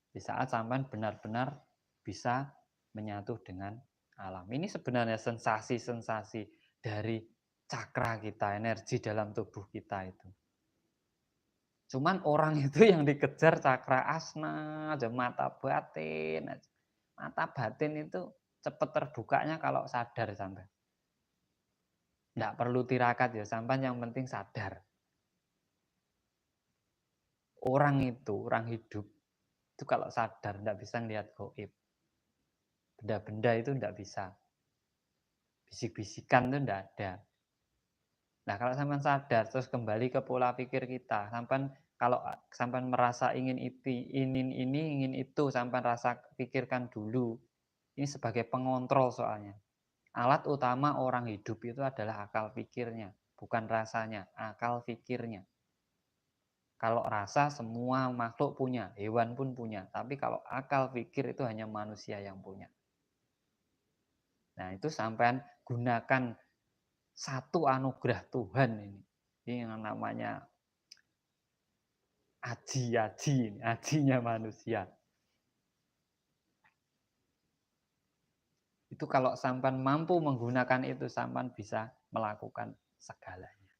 Di saat sampan benar-benar bisa menyatu dengan alam. Ini sebenarnya sensasi-sensasi dari cakra kita, energi dalam tubuh kita itu. Cuman orang itu yang dikejar cakra asna, aja mata batin. Mata batin itu cepat terbukanya kalau sadar sampai. Nggak perlu tirakat ya, sampai yang penting sadar. Orang itu, orang hidup, itu kalau sadar nggak bisa ngelihat gaib. Benda-benda itu nggak bisa. bisik-bisikan itu ndak ada. Nah, kalau sampean sadar terus kembali ke pola pikir kita, sampean kalau sampean merasa ingin ini, ingin itu, sampean rasa pikirkan dulu. Ini sebagai pengontrol soalnya. Alat utama orang hidup itu adalah akal pikirnya, bukan rasanya, akal pikirnya. Kalau rasa semua makhluk punya, hewan pun punya, tapi kalau akal pikir itu hanya manusia yang punya. Nah, itu sampean gunakan satu anugerah Tuhan ini. Ini yang namanya aji, ajinya manusia. Itu kalau sampean mampu menggunakan itu, sampean bisa melakukan segalanya.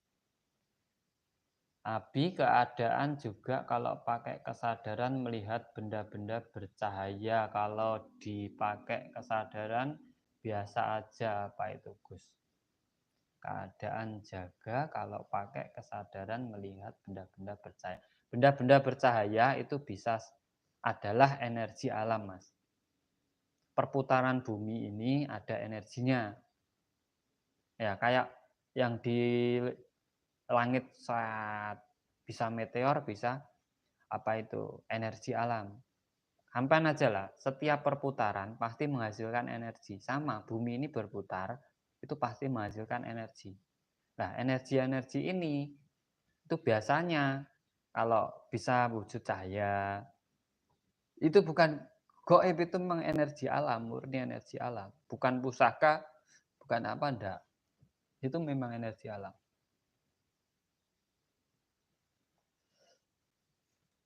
Tapi keadaan juga kalau pakai kesadaran melihat benda-benda bercahaya, kalau dipakai kesadaran biasa aja apa itu Gus? Keadaan jaga kalau pakai kesadaran melihat benda-benda bercahaya. Benda-benda bercahaya itu bisa adalah energi alam, Mas. Perputaran bumi ini ada energinya. Ya, kayak yang di langit saat bisa meteor, bisa apa itu, energi alam. Hampan aja lah, setiap perputaran pasti menghasilkan energi. Sama, bumi ini berputar, itu pasti menghasilkan energi. Nah, energi-energi ini itu biasanya kalau bisa wujud cahaya, itu bukan goib, itu memang energi alam, murni energi alam. Bukan pusaka, bukan apa, enggak. Itu memang energi alam.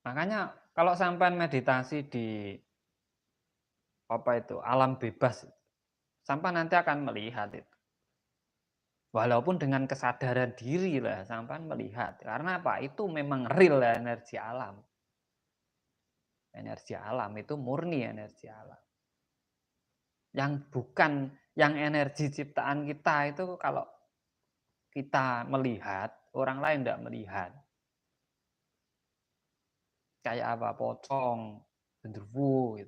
Makanya kalau sampai meditasi di apa itu, alam bebas, sampai nanti akan melihat itu. Walaupun dengan kesadaran diri lah, sampai melihat. Karena apa? Itu memang real energi alam. Energi alam itu murni energi alam. Yang bukan, yang energi ciptaan kita itu kalau kita melihat, orang lain tidak melihat. Kayak apa? Pocong, genderuwo.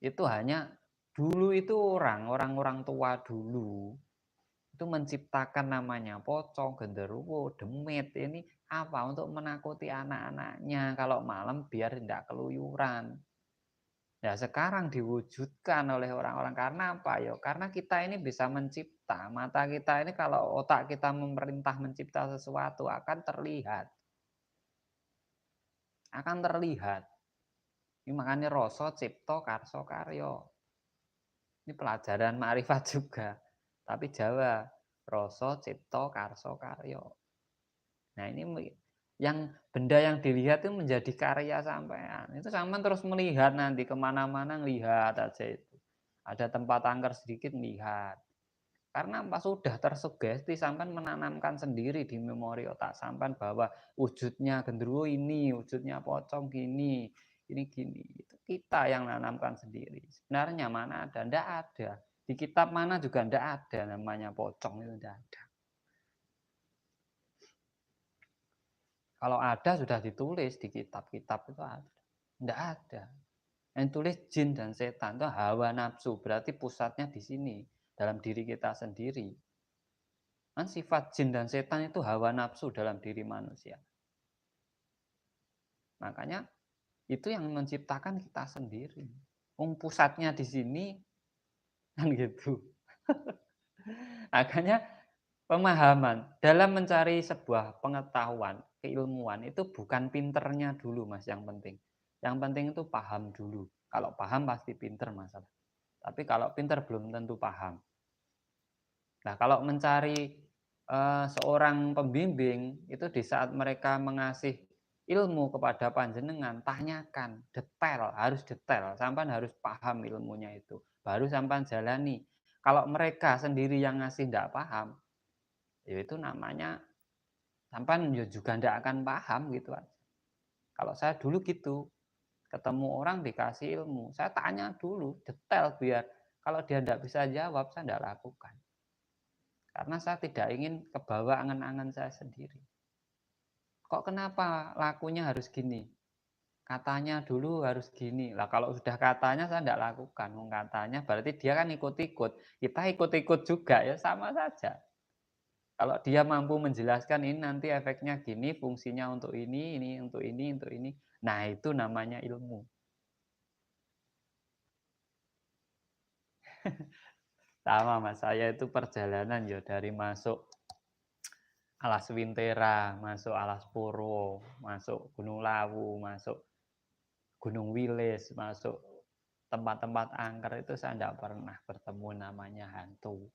Itu hanya dulu itu orang tua dulu itu menciptakan namanya pocong, genderuwo, demit. Ini apa? Untuk menakuti anak-anaknya kalau malam biar tidak keluyuran. Ya sekarang diwujudkan oleh orang-orang karena apa? Ya karena kita ini bisa mencipta. Mata kita ini kalau otak kita memerintah mencipta sesuatu akan terlihat. Akan terlihat. Ini makanya rasa cipta karso karyo. Ini pelajaran ma'rifat juga. Tapi Jawa, rasa cipta karso karyo. Nah, ini yang benda yang dilihat itu menjadi karya sampean. Itu sampean terus melihat nanti kemana-mana ngelihat aja itu. Ada tempat angker sedikit melihat. Karena apa? Sudah tersugesti, sampean menanamkan sendiri di memori otak sampean bahwa wujudnya genderuwo ini, wujudnya pocong gini, ini gini. Itu kita yang nanamkan sendiri. Sebenarnya mana ada? Tidak ada. Di kitab mana juga tidak ada namanya pocong, itu tidak ada. Kalau ada sudah ditulis di kitab-kitab itu ada. Tidak ada. Yang tulis jin dan setan itu hawa nafsu, berarti pusatnya di sini, dalam diri kita sendiri. Kan sifat jin dan setan itu hawa nafsu dalam diri manusia. Makanya itu yang menciptakan kita sendiri. Pusatnya di sini kan gitu. Makanya pemahaman dalam mencari sebuah pengetahuan, keilmuan itu bukan pinternya dulu Mas yang penting. Yang penting itu paham dulu. Kalau paham pasti pinter masalah. Tapi kalau pinter belum tentu paham. Nah, kalau mencari seorang pembimbing itu di saat mereka mengasih ilmu kepada panjenengan, tanyakan detail, harus detail, sampean harus paham ilmunya itu. Baru sampean jalani. Kalau mereka sendiri yang ngasih tidak paham, ya itu namanya sampean juga tidak akan paham gitu aja. Kalau saya dulu gitu, ketemu orang dikasih ilmu, saya tanya dulu detail biar kalau dia tidak bisa jawab, saya tidak lakukan. Karena saya tidak ingin kebawa angan-angan saya sendiri. Kok kenapa lakunya harus gini? Katanya dulu harus gini. Lah kalau sudah katanya saya enggak lakukan, wong katanya berarti dia kan ikut-ikut. Kita ikut-ikut juga ya sama saja. Kalau dia mampu menjelaskan ini nanti efeknya gini, fungsinya untuk ini untuk ini, untuk ini. Nah itu namanya ilmu. Sama Mas, saya itu perjalanan ya dari masuk Alas Wintera, masuk Alas Purwo, masuk Gunung Lawu, masuk Gunung Wilis, masuk tempat-tempat angker itu saya tidak pernah bertemu namanya hantu.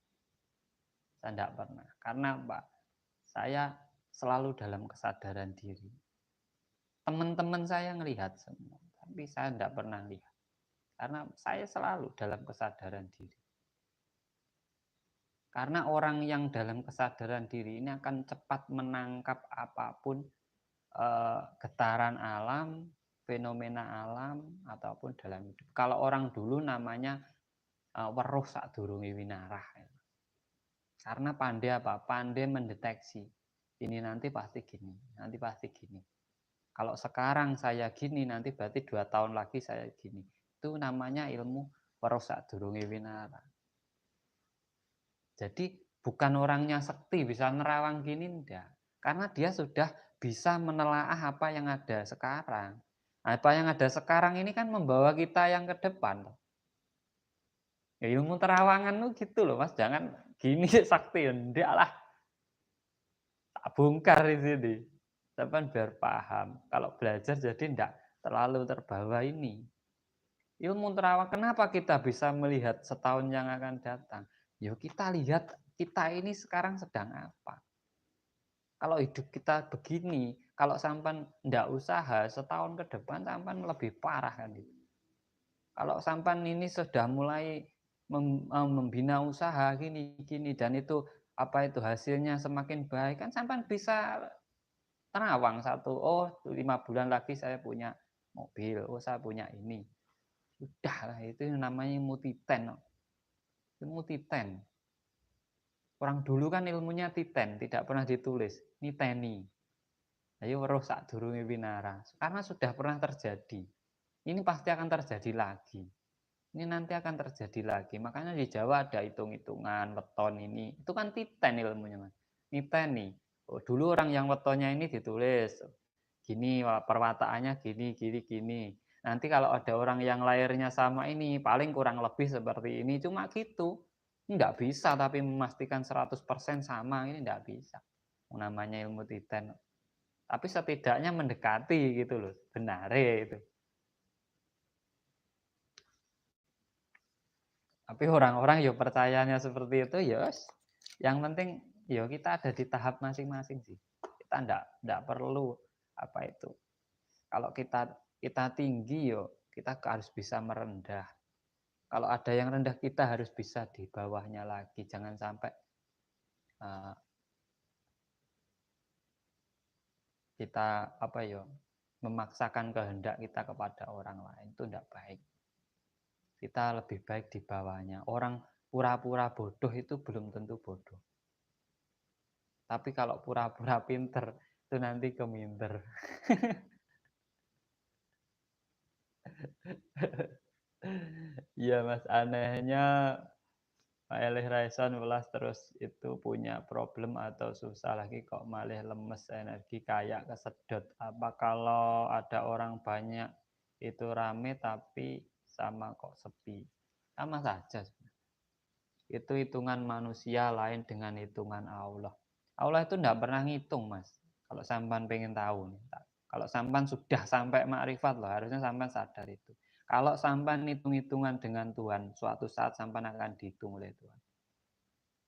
Saya tidak pernah. Karena Pak, saya selalu dalam kesadaran diri. Teman-teman saya ngelihat semua, tapi saya tidak pernah lihat. Karena saya selalu dalam kesadaran diri. Karena orang yang dalam kesadaran diri ini akan cepat menangkap apapun getaran alam, fenomena alam, ataupun dalam hidup. Kalau orang dulu namanya weruh sadurunge winarah. Karena pandai apa? Pandai mendeteksi. Ini nanti pasti gini, nanti pasti gini. Kalau sekarang saya gini, nanti berarti 2 tahun lagi saya gini. Itu namanya ilmu weruh sadurunge winarah. Jadi bukan orangnya sekti bisa nerawang gini enggak. Karena dia sudah bisa menelaah apa yang ada sekarang. Apa yang ada sekarang ini kan membawa kita yang ke depan. Ya ilmu terawangan tuh gitu loh Mas, jangan gini sakti enggak lah. Tak bongkar di sini. Sampean biar paham. Kalau belajar jadi enggak terlalu terbawa ini. Ilmu terawang kenapa kita bisa melihat setahun yang akan datang? Yuk kita lihat kita ini sekarang sedang apa. Kalau hidup kita begini, kalau sampan ndak usaha, setahun ke depan sampan lebih parah kan gitu. Kalau sampan ini sudah mulai membina usaha gini dan itu apa itu hasilnya semakin baik kan sampan bisa terawang satu, oh 5 bulan lagi saya punya mobil, oh saya punya ini. Sudah lah itu namanya ilmu titen. Ilmu titen. Orang dulu kan ilmunya titen, tidak pernah ditulis. Niteni. Ayo weruh sadurunge winara. Karena sudah pernah terjadi. Ini pasti akan terjadi lagi. Ini nanti akan terjadi lagi. Makanya di Jawa ada hitung-hitungan, weton ini. Itu kan titen ilmunya, Mas. Niteni. Oh, dulu orang yang wetonnya ini ditulis. Gini, perwataannya gini, gini, gini. Nanti kalau ada orang yang lahirnya sama ini, paling kurang lebih seperti ini. Cuma gitu. Enggak bisa tapi memastikan 100% sama, ini enggak bisa. Namanya ilmu titen. Tapi setidaknya mendekati gitu loh, benar itu. Tapi orang-orang ya percayanya seperti itu ya, yang penting ya kita ada di tahap masing-masing sih. Kita enggak perlu apa itu. Kalau kita kita tinggi yo, kita harus bisa merendah. Kalau ada yang rendah kita harus bisa di bawahnya lagi. Jangan sampai uh, kita apa ya memaksakan kehendak kita kepada orang lain itu tidak baik. Kita lebih baik di bawahnya. Orang pura-pura bodoh itu belum tentu bodoh. Tapi kalau pura-pura pinter itu nanti keminter. Iya Mas, anehnya Pak Elih Raison welas terus itu punya problem atau susah lagi kok malah lemes energi kayak kesedot. Apa kalau ada orang banyak itu rame tapi sama kok sepi? Sama saja. Itu hitungan manusia lain dengan hitungan Allah. Allah itu tidak pernah ngitung Mas. Kalau sampan pengen tahu nih. Kalau sampan sudah sampai makrifat loh, harusnya sampan sadar itu. Kalau sampan hitung-hitungan dengan Tuhan, suatu saat sampan akan dihitung oleh Tuhan.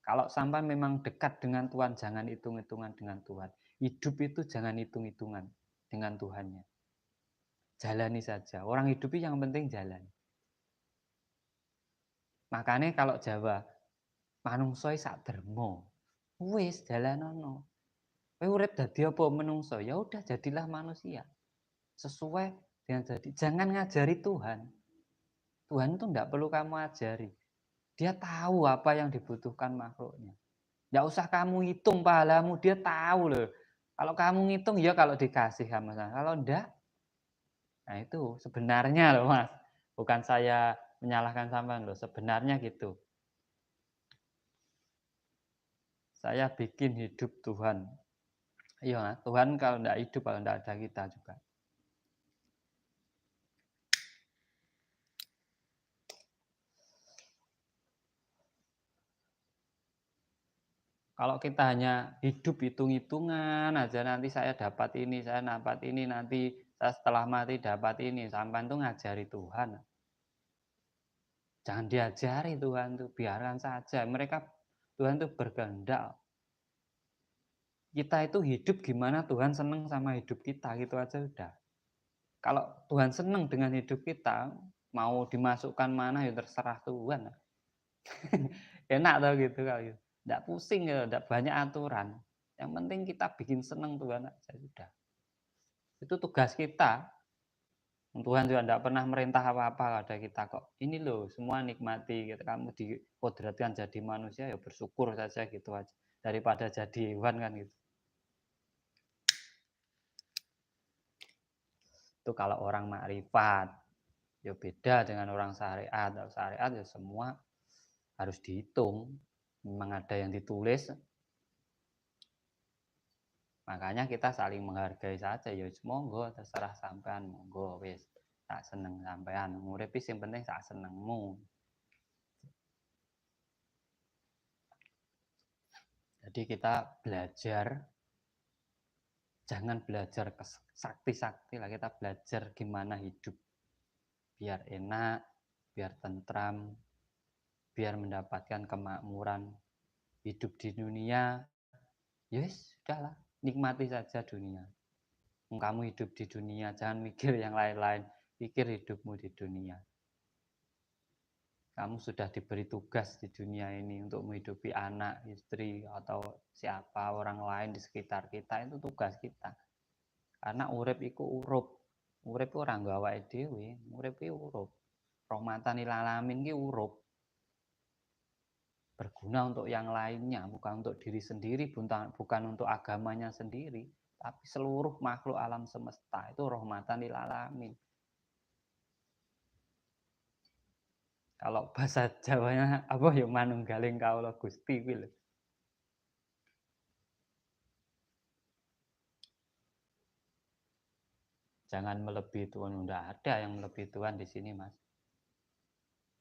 Kalau sampai memang dekat dengan Tuhan, jangan hitung-hitungan dengan Tuhan. Hidup itu jangan hitung-hitungan dengan Tuhannya. Jalani saja. Orang hidup yang penting jalan. Makanya kalau Jawa, manungso sak dermo. Wis jalanono. Kowe urip dadi apa menungso? Ya udah jadilah manusia. Sesuai dengan jadi. Jangan ngajari Tuhan. Tuhan itu enggak perlu kamu ajari. Dia tahu apa yang dibutuhkan makhluknya. Nggak usah kamu hitung pahalamu, dia tahu loh. Kalau kamu ngitung ya kalau dikasih sama saya. Kalau enggak, Nah itu sebenarnya loh Mas, bukan saya menyalahkan sampean loh, sebenarnya gitu. Saya bikin hidup Tuhan. Iya, Tuhan kalau ndak hidup, kalau ndak ada kita juga. Kalau kita hanya hidup hitung-hitungan aja, nanti saya dapat ini, saya dapat ini, nanti saya setelah mati dapat ini, sampean tuh ngajari Tuhan. Jangan diajari Tuhan tuh, biarkan saja. Tuhan tuh berkehendak. Kita itu hidup gimana Tuhan seneng sama hidup kita, gitu aja udah. Kalau Tuhan seneng dengan hidup kita, mau dimasukkan mana ya terserah Tuhan. Enak tau gitu kalau gitu. Nggak pusing ya, nggak banyak aturan. Yang penting kita bikin seneng Tuhan aja sudah. Itu tugas kita. Tuhan juga nggak pernah merintah apa-apa pada kita kok. Ini loh, semua nikmati gitu. Kamu dikodratkan jadi manusia ya bersyukur saja gitu aja. Daripada jadi hewan kan gitu. Itu kalau orang makrifat. Ya beda dengan orang syariat. Kalau syariat ya semua harus dihitung. Memang ada yang ditulis. Makanya kita saling menghargai saja. Ya monggo terserah sampean, monggo wis. Tak seneng sampean. Urip sing penting sak senengmu. Jadi kita belajar, jangan belajar ke sakti-sakti lah, kita belajar gimana hidup. Biar enak, biar tentram, biar mendapatkan kemakmuran. Hidup di dunia, yes, sudahlah, nikmati saja dunia. Kamu hidup di dunia, jangan mikir yang lain-lain, pikir hidupmu di dunia. Kamu sudah diberi tugas di dunia ini untuk menghidupi anak, istri, atau siapa orang lain di sekitar kita, itu tugas kita. Karena urip iku urup. Urip ora nggo awake dhewe, urip iku urup. Rahmatan lil alamin ki urup. Berguna untuk yang lainnya, bukan untuk diri sendiri, bukan untuk agamanya sendiri, tapi seluruh makhluk alam semesta itu rahmatan lil alamin. Kalau bahasa Jawanya apa ya manunggaling kaula Gusti kuwi lho. Jangan melebihi Tuhan, enggak ada yang melebihi Tuhan di sini, Mas.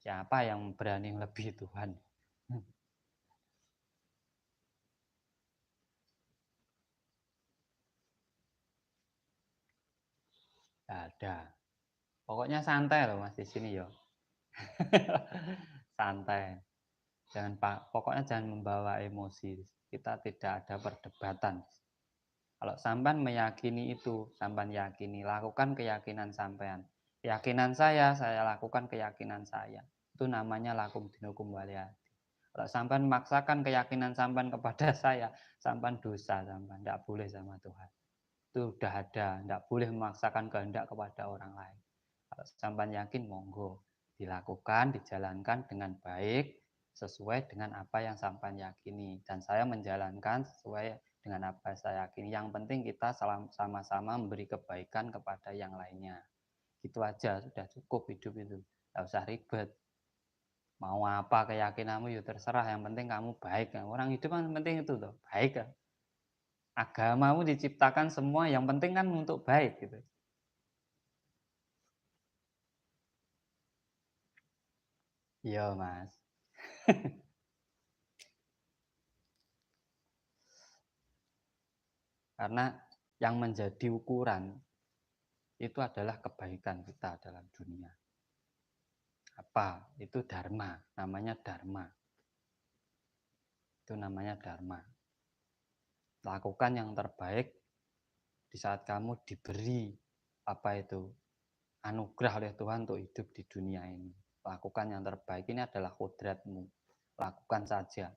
Siapa yang berani melebihi Tuhan? Enggak ada. Pokoknya santai loh Mas di sini ya. Santai. Pokoknya jangan membawa emosi. Kita tidak ada perdebatan. Kalau sampean meyakini itu, sampean yakini, lakukan keyakinan sampean. Keyakinan saya lakukan keyakinan saya. Itu namanya lakum dinukum waliyati. Kalau sampean memaksakan keyakinan sampean kepada saya, sampean dosa sampean, tidak boleh sama Tuhan. Itu sudah ada, tidak boleh memaksakan kehendak kepada orang lain. Kalau sampean yakin, monggo dilakukan, dijalankan dengan baik, sesuai dengan apa yang sampean yakini. Dan saya menjalankan sesuai dengan apa yang saya yakini. Yang penting kita sama-sama memberi kebaikan kepada yang lainnya. Gitu aja, sudah cukup hidup itu. Tidak usah ribet. Mau apa keyakinanmu ya terserah, yang penting kamu baik. Orang hidup kan penting itu tuh, baik. Agamamu diciptakan semua, yang penting kan untuk baik gitu. Iya, Mas. Karena yang menjadi ukuran itu adalah kebaikan kita dalam dunia. Apa? Itu dharma, namanya dharma. Itu namanya dharma. Lakukan yang terbaik di saat kamu diberi apa itu? Anugerah oleh Tuhan untuk hidup di dunia ini. Lakukan yang terbaik, ini adalah kodratmu. Lakukan saja.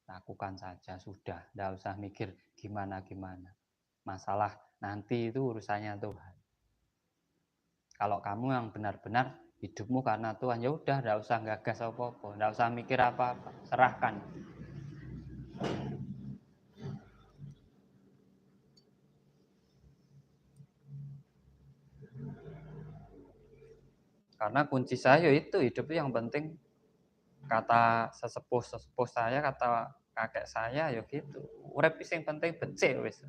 Lakukan saja sudah, tidak usah mikir gimana-gimana. Masalah nanti itu urusannya Tuhan. Kalau kamu yang benar-benar hidupmu karena Tuhan, ya udah, tidak usah gagas apa-apa, tidak usah mikir apa-apa, serahkan. Karena kunci saya itu hidup itu yang penting, kata sesepuh-sesepuh saya, kata kakek saya ya gitu. Urip sing penting becik wis.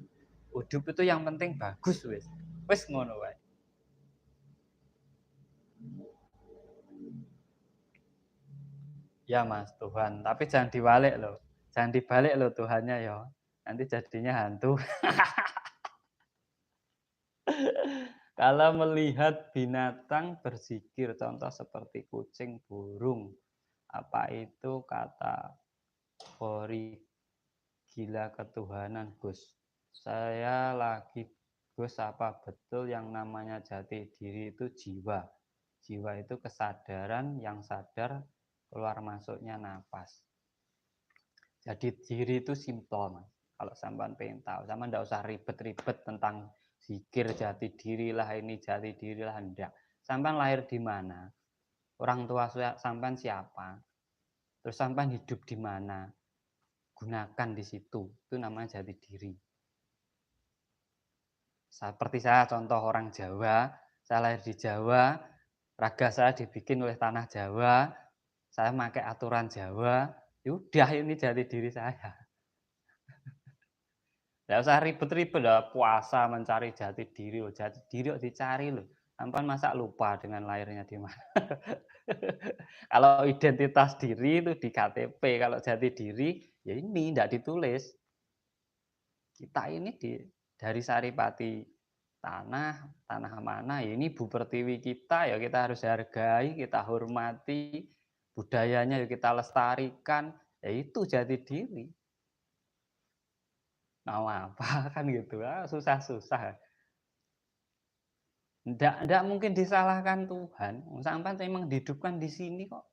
Hidup itu yang penting bagus wis. Wis ngono wae. Ya Mas, Tuhan, tapi jangan dibalik loh. Jangan dibalik loh Tuhannya ya. Nanti jadinya hantu. Kalau melihat binatang berzikir, contoh seperti kucing, burung, apa itu kata Hori, gila ketuhanan Gus. Saya lagi Gus, apa betul yang namanya jati diri itu jiwa? Jiwa itu kesadaran yang sadar keluar masuknya napas. Jadi diri itu simple Mas. Kalau sampean pengen tahu, sampean enggak usah ribet-ribet tentang zikir jati dirilah ini jati dirilah enggak. Sampean lahir di mana? Orang tua sampean siapa? Terus sampean hidup di mana? Gunakan di situ. Itu namanya jati diri. Seperti saya contoh orang Jawa, saya lahir di Jawa, raga saya dibikin oleh tanah Jawa, saya pakai aturan Jawa, yaudah ini jati diri saya. Nggak usah ribet-ribet lah, puasa mencari jati diri loh, jati diri kok dicari loh. Sampean masa lupa dengan lahirnya di mana? Kalau identitas diri itu di KTP, kalau jati diri ya ini ndak ditulis. Kita ini dari Saripati tanah mana ya ini Bu Pertiwi kita ya kita harus hargai, kita hormati, budayanya ya kita lestarikan, ya itu jati diri. Mau apa kan gitu, susah-susah. Ndak mungkin disalahkan Tuhan, sampean memang dihidupkan di sini kok.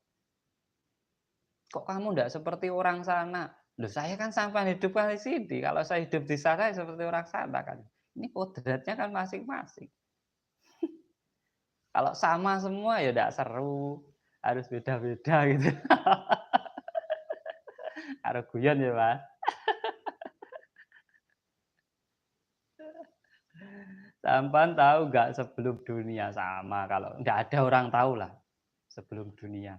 Kok kamu ndak seperti orang sana? Loh saya kan sampean hidupkan di sini, kalau saya hidup di sana ya seperti orang sana kan. Ini kodratnya kan masing-masing. Kalau sama semua ya ndak seru, harus beda-beda gitu. Karo guyon ya, Mas. Sampean tahu nggak sebelum dunia sama, kalau nggak ada orang tahu lah sebelum dunia.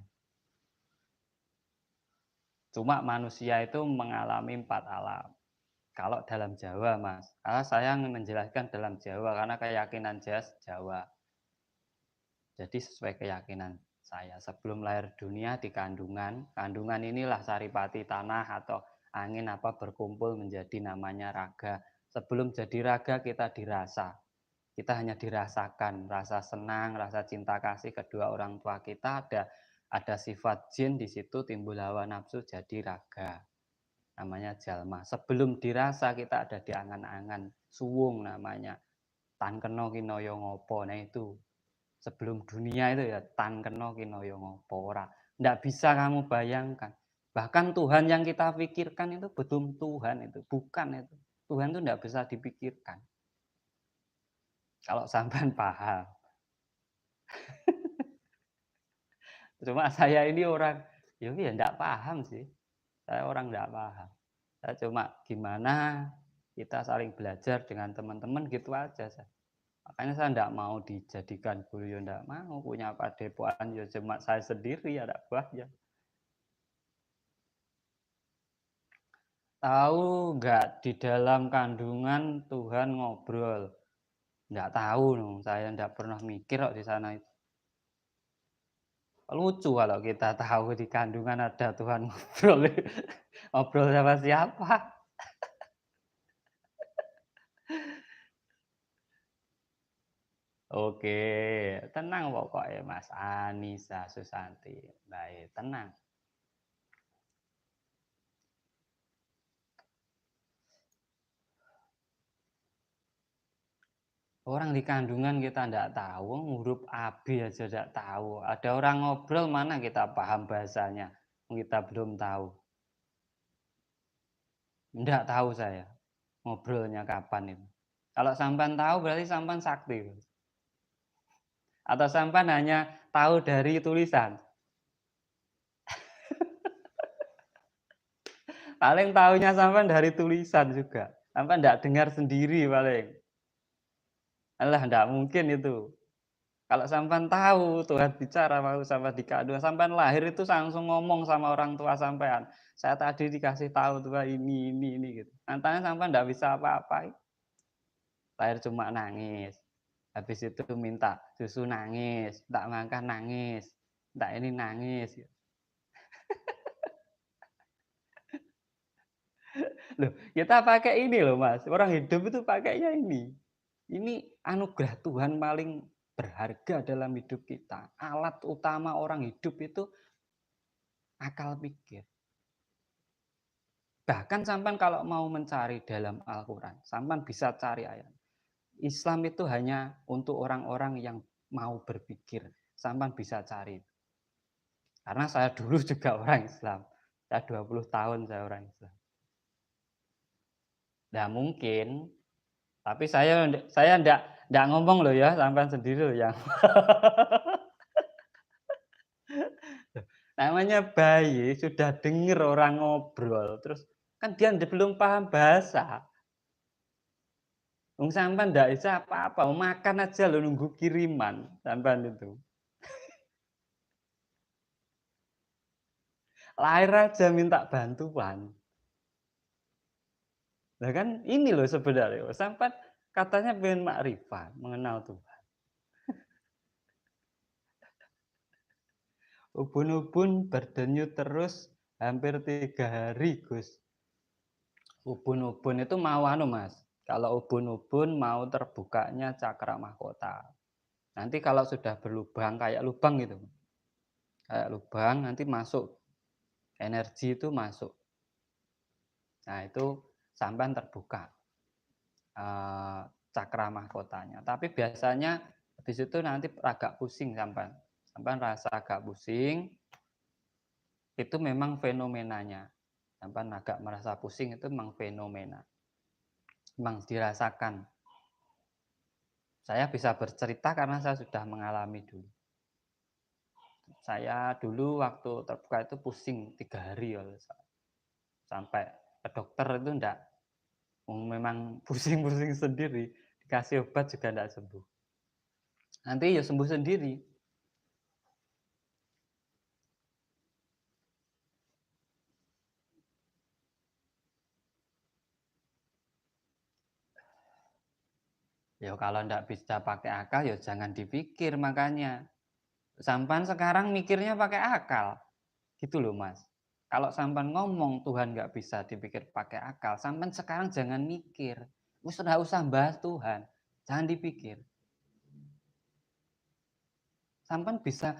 Cuma manusia itu mengalami 4 alam. Kalau dalam Jawa, Mas, saya menjelaskan dalam Jawa karena keyakinan Jawa. Jadi sesuai keyakinan saya, sebelum lahir dunia di kandungan, kandungan inilah saripati tanah atau angin apa berkumpul menjadi namanya raga. Sebelum jadi raga kita dirasa. Kita hanya dirasakan, rasa senang, rasa cinta kasih kedua orang tua kita, ada sifat jin di situ, timbul hawa nafsu jadi raga. Namanya jalma. Sebelum dirasa kita ada di angan-angan, suwung namanya. Tan kena kinaya ngopo. Nah itu sebelum dunia itu ya tan kena kinaya ngopo ora. Ndak bisa kamu bayangkan. Bahkan Tuhan yang kita pikirkan itu betul Tuhan itu, bukan itu. Tuhan itu ndak bisa dipikirkan. Kalau sampean paham. Cuma saya ini orang, ya ndak paham sih. Saya orang ndak paham. Saya cuma gimana kita saling belajar dengan teman-teman gitu aja. Makanya saya ndak mau dijadikan guru, ya ndak mau. Punya padepokan ya cuma saya sendiri, ada buahnya. Tahu nggak di dalam kandungan Tuhan ngobrol? Nggak tahu, saya ndak pernah mikir kok di sana itu. Lucu kalau kita tahu di kandungan ada Tuhan ngobrol. Ngobrol sama siapa? Oke, tenang pokoknya Mas Anissa Susanti. Baik, tenang. Orang di kandungan kita ndak tahu, huruf AB aja ndak tahu. Ada orang ngobrol mana kita paham bahasanya, kita belum tahu. Ndak tahu saya ngobrolnya kapan itu. Kalau sampan tahu berarti sampan sakti. Atau sampan hanya tahu dari tulisan. Paling tahunya sampan dari tulisan juga. Sampan ndak dengar sendiri paling. Alah ndak mungkin itu. Kalau sampean tahu Tuhan bicara mau sampean di K2, sampean lahir itu langsung ngomong sama orang tua sampean, "Saya tadi dikasih tahu Tuhan ini," gitu. Nyatanya sampean ndak bisa apa-apa, lahir cuma nangis. Habis itu minta susu nangis, minta makan nangis, minta ini nangis. Loh, kita pakai ini loh Mas, orang hidup itu pakainya ini. Ini anugerah Tuhan paling berharga dalam hidup kita. Alat utama orang hidup itu akal pikir. Bahkan sampean kalau mau mencari dalam Al-Quran, sampean bisa cari ayat. Islam itu hanya untuk orang-orang yang mau berpikir. Sampean bisa cari. Karena saya dulu juga orang Islam. Saya 20 tahun saya orang Islam. Nah mungkin, tapi saya ndak ngomong loh ya, sampean sendiri loh yang namanya bayi sudah denger orang ngobrol, terus kan dia belum paham bahasa. Wong sampean ndak bisa apa-apa, mau makan aja lho nunggu kiriman sampean itu. Lahir aja minta bantuan. Lah kan ini loh sebenarnya, sampean katanya pengen makrifat, mengenal Tuhan. Ubun-ubun berdenyut terus hampir 3 hari, Gus. Ubun-ubun itu mau anu, Mas, kalau ubun-ubun mau terbukanya cakra mahkota. Nanti kalau sudah berlubang kayak lubang gitu, kayak lubang nanti masuk, energi itu masuk. Nah itu sampean terbuka, eee, cakra mahkotanya. Tapi biasanya habis itu nanti agak pusing sampean. Sampean rasa agak pusing, itu memang fenomenanya. Sampean agak merasa pusing itu memang fenomena, memang dirasakan. Saya bisa bercerita karena saya sudah mengalami dulu. Saya dulu waktu terbuka itu pusing 3 hari kalau sampai ke dokter itu ndak, memang pusing-pusing sendiri, dikasih obat juga ndak sembuh. Nanti ya sembuh sendiri. Ya kalau ndak bisa pakai akal ya jangan dipikir makanya. Sampan sekarang mikirnya pakai akal, gitu loh Mas. Kalau sampan ngomong Tuhan nggak bisa dipikir pakai akal, sampan sekarang jangan mikir. Wis ora usah bahas Tuhan, jangan dipikir. Sampan bisa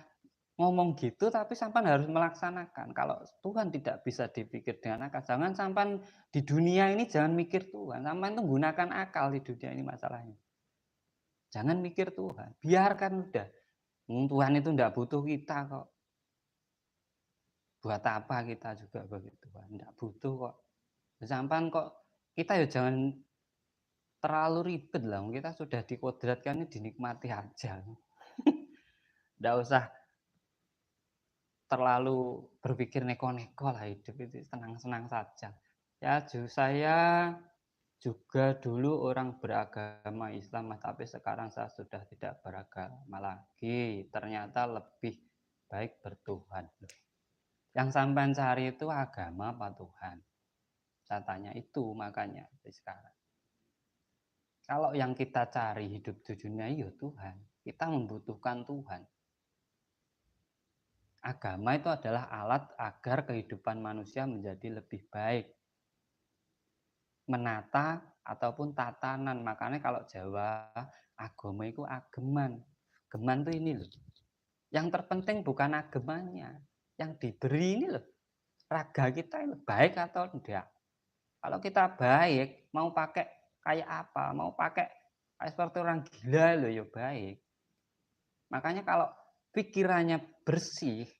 ngomong gitu tapi sampan harus melaksanakan. Kalau Tuhan tidak bisa dipikir dengan akal, jangan sampan di dunia ini jangan mikir Tuhan, sampan tuh gunakan akal di dunia ini masalahnya. Jangan mikir Tuhan, biarkan udah. Tuhan itu ndak butuh kita kok. Buat apa kita juga bagi Tuhan, ndak butuh kok. Sampan kok kita ya jangan terlalu ribet lah, kita sudah dikodratkan ini dinikmati aja. Ndak usah terlalu berpikir neko-neko lah, hidup itu senang-senang saja. Ya saya juga dulu orang beragama Islam, tapi sekarang saya sudah tidak beragama lagi. Ternyata lebih baik bertuhan. Yang sampean cari itu agama apa Tuhan? Saya tanya itu makanya sekarang. Kalau yang kita cari hidup di dunia ya Tuhan. Kita membutuhkan Tuhan. Agama itu adalah alat agar kehidupan manusia menjadi lebih baik. Menata ataupun tatanan. Makanya kalau Jawa, agama itu ageman. Geman itu ini loh. Yang terpenting bukan agamanya. Yang diberi ini loh. Raga kita ini baik atau tidak. Kalau kita baik, mau pakai kayak apa, mau pakai kayak seperti orang gila loh ya baik. Makanya kalau pikirannya bersih,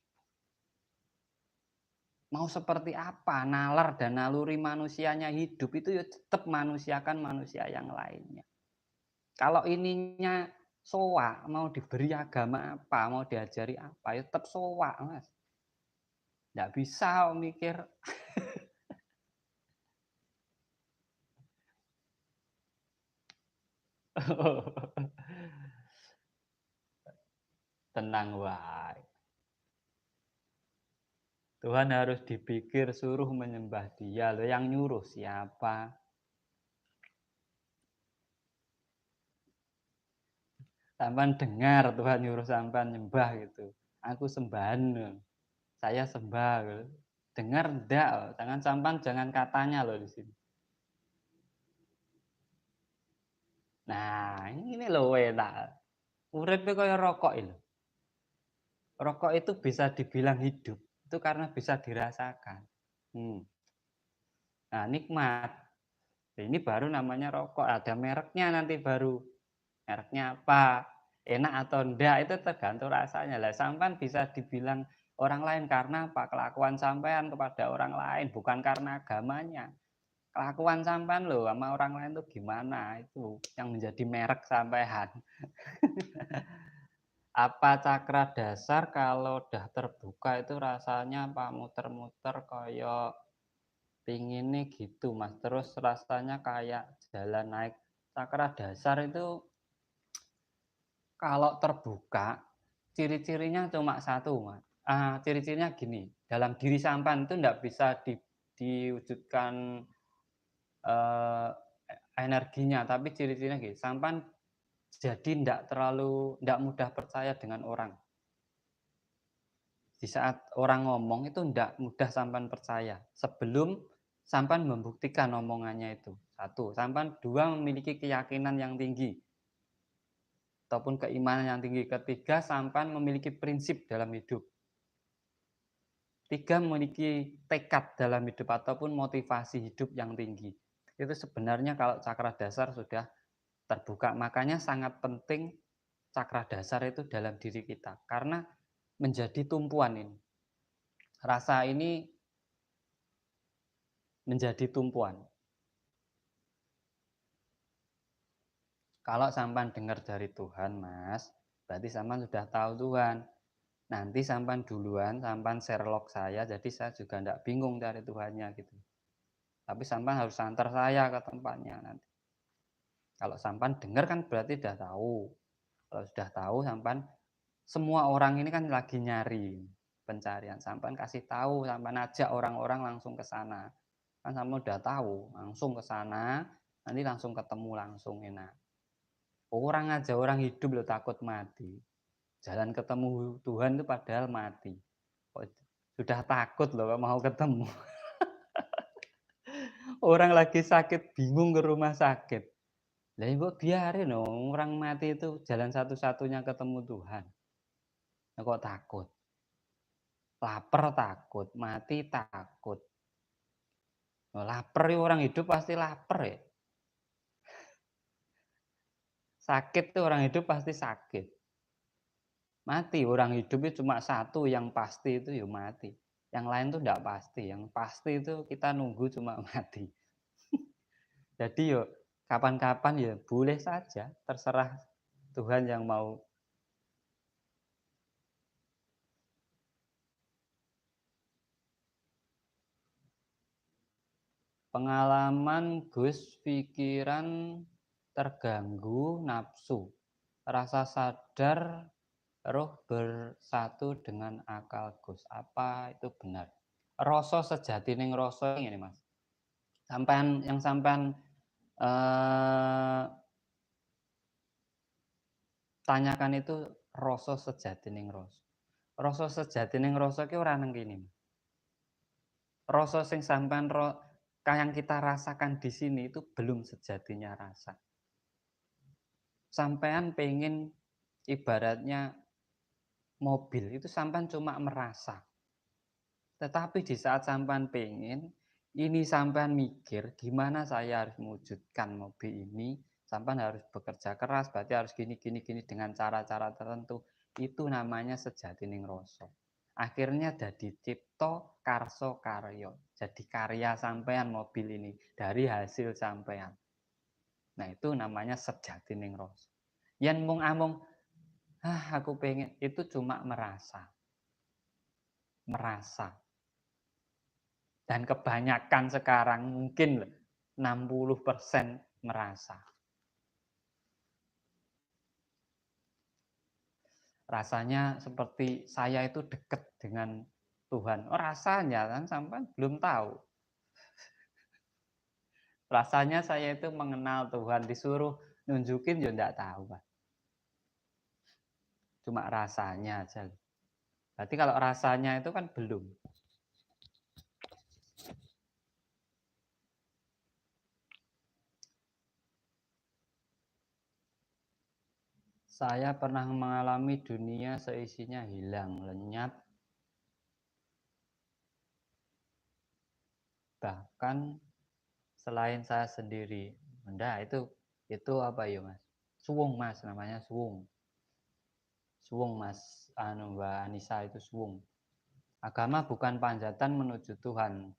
mau seperti apa nalar dan naluri manusianya hidup itu ya tetap manusiakan manusia yang lainnya. Kalau ininya soak, mau diberi agama apa, mau diajari apa, ya tetap soak Mas. Nggak bisa mikir. tenang wae. Tuhan harus dipikir suruh menyembah Dia. Loh yang nyuruh siapa? Sampean dengar Tuhan nyuruh sampean nyembah gitu. Aku sembahan. Saya sembah gitu. Dengar ndak? Jangan sampean jangan katanya loh di sini. Nah, ini loh enak. Urip kaya rokok itu. Rokok itu bisa dibilang hidup. Itu karena bisa dirasakan. Hmm. Nah, nikmat. Ini baru namanya rokok. Ada mereknya nanti baru. Mereknya apa? Enak atau enggak itu tergantung rasanya. Lah sampean bisa dibilang orang lain karena apa? Kelakuan sampean kepada orang lain, bukan karena agamanya. Kelakuan sampean loh sama orang lain tuh gimana? Itu yang menjadi merek sampean. Apa cakra dasar kalau udah terbuka itu rasanya apa muter-muter kayak pinginnya gitu Mas. Terus rasanya kayak jalan naik. Cakra dasar itu kalau terbuka, ciri-cirinya cuma satu, Mas. Ciri-cirinya gini, dalam diri sampean itu ndak bisa diwujudkan, eee, energinya, tapi ciri-cirinya gini, sampean jadi ndak mudah percaya dengan orang. Di saat orang ngomong itu ndak mudah sampean percaya, sebelum sampean membuktikan omongannya itu, satu. Sampean 2 memiliki keyakinan yang tinggi. Ataupun keimanan yang tinggi. Ketiga, sampean memiliki prinsip dalam hidup. 3, memiliki tekad dalam hidup ataupun motivasi hidup yang tinggi. Itu sebenarnya kalau cakra dasar sudah terbuka. Makanya sangat penting cakra dasar itu dalam diri kita. Karena menjadi tumpuan ini. Rasa ini menjadi tumpuan. Kalau sampean dengar dari Tuhan, Mas, berarti sampean sudah tahu Tuhan. Nanti sampan duluan, sampan Sherlock saya, jadi saya juga ndak bingung cari Tuhannya gitu. Tapi sampan harus antar saya ke tempatnya nanti. Kalau sampan dengar kan berarti udah tahu. Kalau sudah tahu sampan, semua orang ini kan lagi nyari pencarian. Sampan kasih tahu, sampan ajak orang-orang langsung ke sana. Kan sampan udah tahu, langsung ke sana, nanti langsung ketemu langsung enak. Orang aja orang hidup lo takut mati. Jalan ketemu Tuhan itu padahal mati. Kok sudah takut loh mau ketemu. Orang lagi sakit bingung ke rumah sakit. Lah ibu biarin dong orang mati itu jalan satu-satunya ketemu Tuhan. Nah, kok takut? Lapar takut, mati takut. Nah, lapar ya orang hidup pasti lapar ya. Sakit tuh orang hidup pasti sakit. Mati orang hidup itu cuma satu yang pasti itu ya mati. Yang lain tuh enggak pasti. Yang pasti itu kita nunggu cuma mati. Jadi yo kapan-kapan ya boleh saja, terserah Tuhan yang mau. Pengalaman Gus, pikiran terganggu nafsu, rasa sadar roh bersatu dengan akal Gus. Apa itu benar? Rasa sejatining rasa ini Mas. Sampean eh, tanyakan itu rasa sejatining rasa. Rasa sejatining rasa ki ora nang kene. Rasa sing sampean yang kita rasakan di sini itu belum sejatinya rasa. Sampean pengen ibaratnya mobil itu sampean cuma merasa. Tetapi di saat sampean pengen, ini sampean mikir gimana saya harus mewujudkan mobil ini, sampean harus bekerja keras, berarti harus gini gini gini dengan cara-cara tertentu. Itu namanya sejatining rasa. Akhirnya jadi cipto karso karyo. Jadi karya sampean mobil ini dari hasil sampean. Nah, itu namanya sejatining rasa. Yang mung amung, aku pengen itu cuma merasa. Merasa. Dan kebanyakan sekarang mungkin 60% merasa. rasanya seperti saya itu dekat dengan Tuhan. Oh, rasanya kan sampean belum tahu. Rasanya saya itu mengenal Tuhan, disuruh nunjukin ya enggak tahu, Pak. Cuma rasanya aja. Berarti kalau rasanya itu kan belum. Saya pernah mengalami dunia seisinya hilang, lenyap, bahkan selain saya sendiri. Enggak, itu apa ya, Mas? Suwung, Mas, namanya suwung. Suwung, Mas, Mbak Anissa, itu suwung. Agama bukan panjatan menuju Tuhan.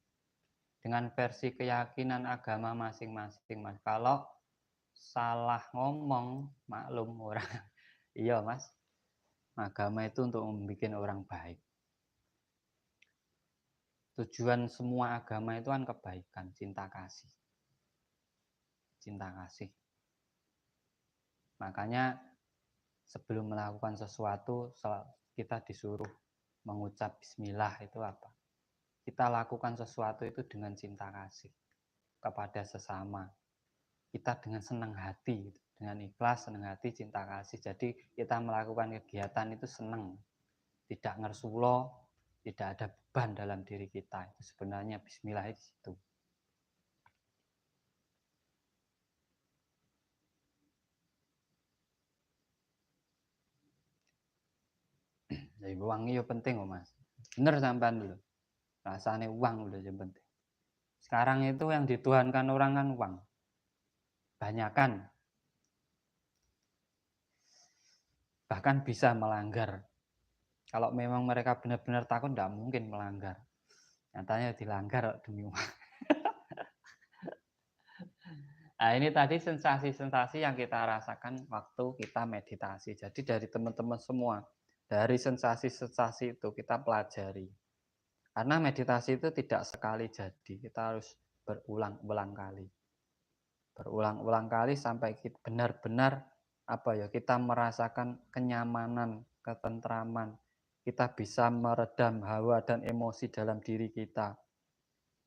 Dengan versi keyakinan agama masing-masing, Mas. Kalau salah ngomong, maklum orang. Iya, Mas. Agama itu untuk membuat orang baik. Tujuan semua agama itu kan kebaikan, cinta kasih. Cinta kasih. Makanya sebelum melakukan sesuatu, kita disuruh mengucap bismillah itu apa? Kita lakukan sesuatu itu dengan cinta kasih kepada sesama. Kita dengan senang hati, dengan ikhlas, senang hati, cinta kasih. Jadi kita melakukan kegiatan itu senang, tidak ngersulo, tidak ada beban dalam diri kita. Itu sebenarnya bismillah itu. Jadi uang itu penting, oh Mas. Bener sampean dulu. Rasanya uang udah yang penting. Sekarang itu yang dituhankan orang kan uang. Banyakan. Bahkan bisa melanggar. Kalau memang mereka benar-benar takut, tidak mungkin melanggar. Nyatanya dilanggar demi uang. Nah, ini tadi sensasi-sensasi yang kita rasakan waktu kita meditasi. Jadi dari teman-teman semua, dari sensasi-sensasi itu kita pelajari. Karena meditasi itu tidak sekali jadi, kita harus berulang-ulang kali. Berulang-ulang kali sampai kita benar-benar kita merasakan kenyamanan, ketentraman. Kita bisa meredam hawa dan emosi dalam diri kita.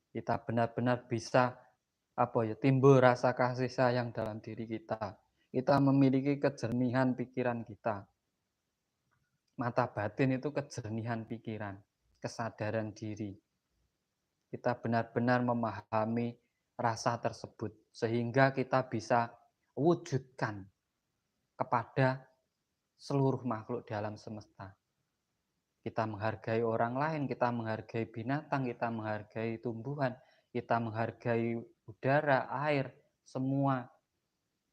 Kita benar-benar bisa timbul rasa kasih sayang dalam diri kita. Kita memiliki kejernihan pikiran kita. Mata batin itu kejernihan pikiran, kesadaran diri. Kita benar-benar memahami rasa tersebut sehingga kita bisa wujudkan kepada seluruh makhluk di alam semesta. Kita menghargai orang lain, kita menghargai binatang, kita menghargai tumbuhan, kita menghargai udara, air, semua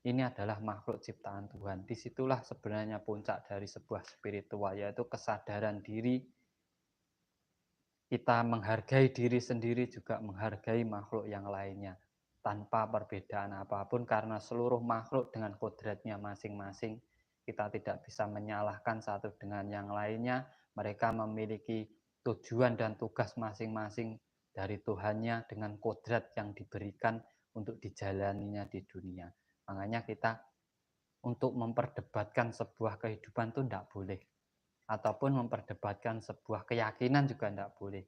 ini adalah makhluk ciptaan Tuhan. Disitulah sebenarnya puncak dari sebuah spiritual, yaitu kesadaran diri. Kita menghargai diri sendiri, juga menghargai makhluk yang lainnya. Tanpa perbedaan apapun, karena seluruh makhluk dengan kodratnya masing-masing. Kita tidak bisa menyalahkan satu dengan yang lainnya. Mereka memiliki tujuan dan tugas masing-masing dari Tuhannya dengan kodrat yang diberikan untuk dijalaninya di dunia. Makanya kita untuk memperdebatkan sebuah kehidupan itu tidak boleh. Ataupun memperdebatkan sebuah keyakinan juga tidak boleh.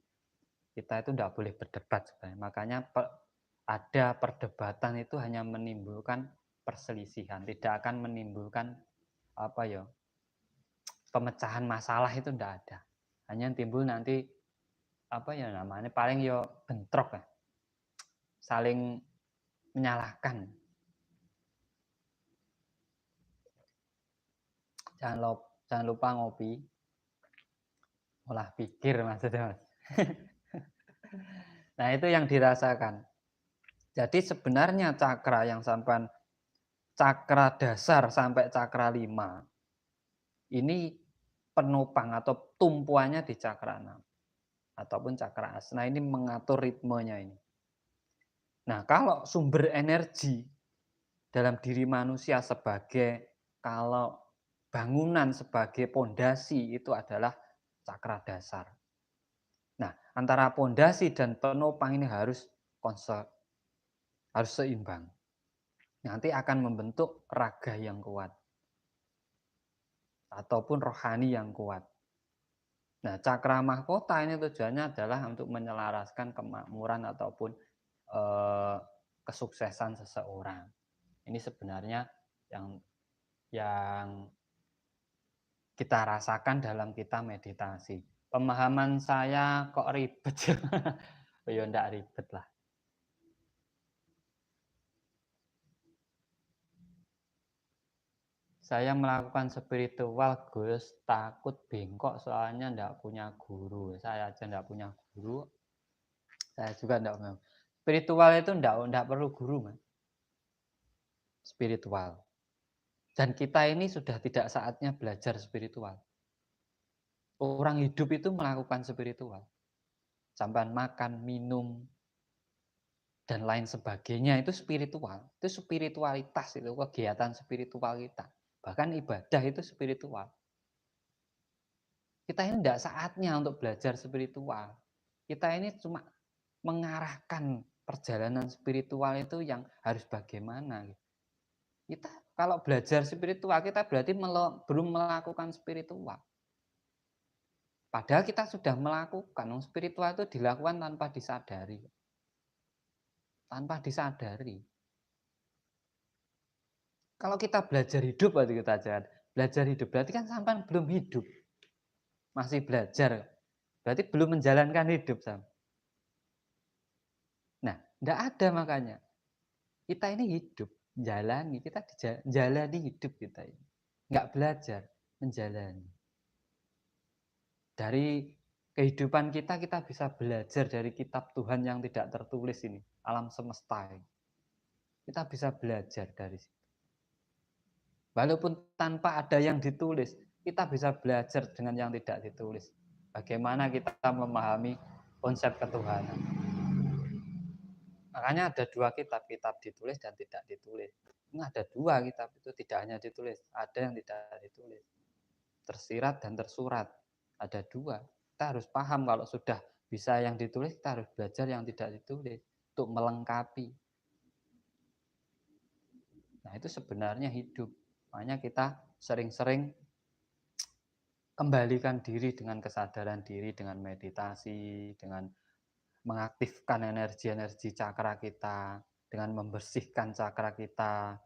Kita itu tidak boleh berdebat sebenarnya. Makanya ada perdebatan itu hanya menimbulkan perselisihan, tidak akan menimbulkan pemecahan masalah, itu tidak ada. Hanya timbul nanti namanya paling bentrok ya. Saling menyalahkan. Jangan lupa ngopi. Olah pikir maksudnya, Mas. Nah, itu yang dirasakan. Jadi sebenarnya cakra yang sampai cakra dasar sampai cakra 5 ini penopang atau tumpuannya di cakra 6 ataupun cakra asna, ini mengatur ritmenya ini. Nah, kalau sumber energi dalam diri manusia kalau bangunan sebagai pondasi itu adalah cakra dasar. Nah, antara pondasi dan penopang ini harus seimbang. Nanti akan membentuk raga yang kuat. ataupun rohani yang kuat. Nah, cakra mahkota ini tujuannya adalah untuk menyelaraskan kemakmuran ataupun eh, kesuksesan seseorang. Ini sebenarnya yang yang kita rasakan dalam kita meditasi. Pemahaman saya kok ribet ya? Ya enggak ribet lah. Saya melakukan spiritual, Gus, takut bengkok soalnya enggak punya guru. Saya aja enggak punya guru, saya juga enggak punya. Spiritual itu enggak perlu guru, Mas. Spiritual. Dan kita ini sudah tidak saatnya belajar spiritual. Orang hidup itu melakukan spiritual. Sampai makan, minum, dan lain sebagainya itu spiritual. Itu spiritualitas, itu kegiatan spiritual kita. Bahkan ibadah itu spiritual. Kita ini tidak saatnya untuk belajar spiritual. Kita ini cuma mengarahkan perjalanan spiritual itu yang harus bagaimana. Kita kalau belajar spiritual, kita berarti belum melakukan spiritual. Padahal kita sudah melakukan. Spiritual itu dilakukan tanpa disadari. Tanpa disadari. Kalau kita belajar hidup, berarti kita ajar. Belajar hidup, berarti kan sampai belum hidup. Masih belajar. Berarti belum menjalankan hidup. Nah, tidak ada makanya. Kita ini hidup, jalani. Kita jalani hidup kita ini. Nggak belajar, menjalani. Dari kehidupan kita bisa belajar dari kitab Tuhan yang tidak tertulis ini. Alam semesta ini. Kita bisa belajar dari situ. Walaupun tanpa ada yang ditulis, kita bisa belajar dengan yang tidak ditulis. Bagaimana kita memahami konsep ketuhanan. Makanya ada dua kitab, kitab ditulis dan tidak ditulis. Ini ada dua kitab itu, tidak hanya ditulis, ada yang tidak ditulis. Tersirat dan tersurat. Ada dua. Kita harus paham kalau sudah bisa yang ditulis, kita harus belajar yang tidak ditulis untuk melengkapi. Nah, itu sebenarnya hidup. Makanya kita sering-sering kembalikan diri dengan kesadaran diri, dengan meditasi, dengan mengaktifkan energi-energi cakra kita, dengan membersihkan cakra kita.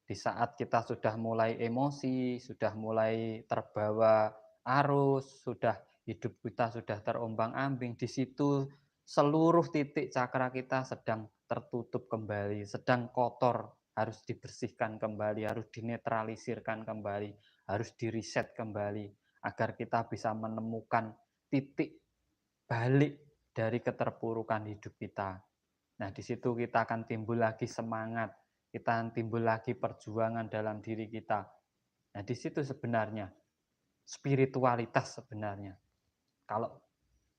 Di saat kita sudah mulai emosi, sudah mulai terbawa arus, sudah hidup kita sudah terombang-ambing, di situ seluruh titik cakra kita sedang tertutup kembali, sedang kotor, harus dibersihkan kembali, harus dinetralisirkan kembali, harus diriset kembali, agar kita bisa menemukan titik balik dari keterpurukan hidup kita. Nah, di situ kita akan timbul lagi semangat, kita akan timbul lagi perjuangan dalam diri kita. Nah, di situ sebenarnya spiritualitas sebenarnya. Kalau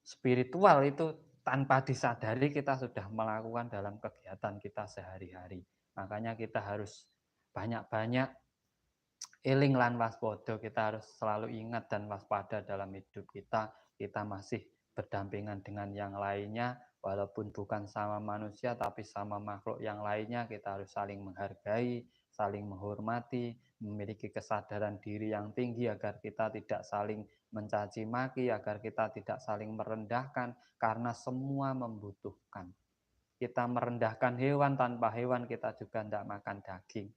spiritual itu tanpa disadari kita sudah melakukan dalam kegiatan kita sehari-hari. Makanya kita harus banyak-banyak eling lan waspada, kita harus selalu ingat dan waspada dalam hidup kita. Kita masih berdampingan dengan yang lainnya, walaupun bukan sama manusia tapi sama makhluk yang lainnya, kita harus saling menghargai, saling menghormati, memiliki kesadaran diri yang tinggi agar kita tidak saling mencaci maki, agar kita tidak saling merendahkan, karena semua membutuhkan. Kita merendahkan hewan, tanpa hewan kita juga tidak makan daging.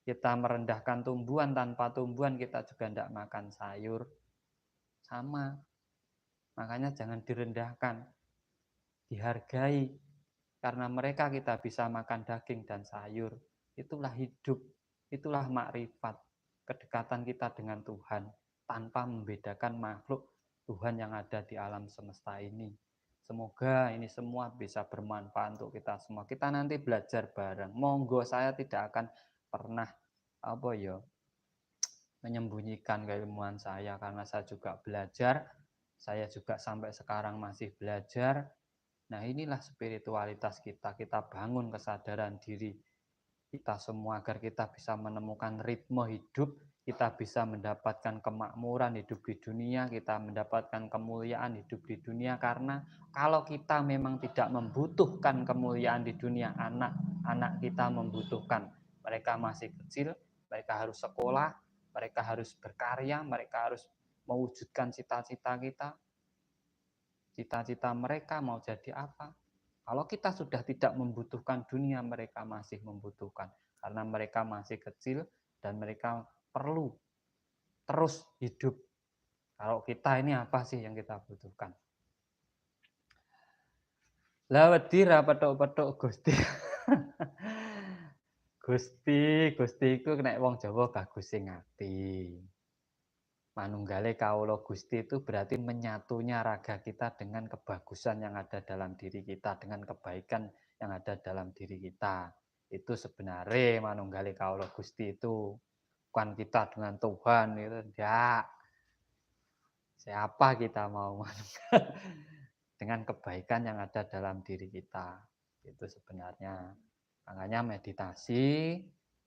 Kita merendahkan tumbuhan, tanpa tumbuhan kita juga tidak makan sayur. Sama. Makanya jangan direndahkan. Dihargai. Karena mereka kita bisa makan daging dan sayur. Itulah hidup. Itulah makrifat. Kedekatan kita dengan Tuhan. Tanpa membedakan makhluk Tuhan yang ada di alam semesta ini. Semoga ini semua bisa bermanfaat untuk kita semua. Kita nanti belajar bareng. Monggo, saya tidak akan pernah menyembunyikan keilmuan saya, karena saya juga belajar, saya juga sampai sekarang masih belajar. Nah, inilah spiritualitas kita bangun kesadaran diri kita semua agar kita bisa menemukan ritme hidup, kita bisa mendapatkan kemakmuran hidup di dunia, kita mendapatkan kemuliaan hidup di dunia. Karena kalau kita memang tidak membutuhkan kemuliaan di dunia, anak-anak kita membutuhkan. Mereka masih kecil, mereka harus sekolah, mereka harus berkarya, mereka harus mewujudkan cita-cita kita, cita-cita mereka mau jadi apa. Kalau kita sudah tidak membutuhkan dunia, mereka masih membutuhkan. Karena mereka masih kecil dan mereka perlu terus hidup. Kalau kita ini apa sih yang kita butuhkan? Lah wedi ra petuk-petuk Gusti. Gusti iku nek wong Jawa bagus sing ati. Manunggale kawula Gusti itu berarti menyatunya raga kita dengan kebagusan yang ada dalam diri kita, dengan kebaikan yang ada dalam diri kita. Itu sebenarnya manunggale kawula Gusti itu. Bukan kita dengan Tuhan itu ndak. Siapa kita mau dengan kebaikan yang ada dalam diri kita. Itu sebenarnya. Makanya meditasi,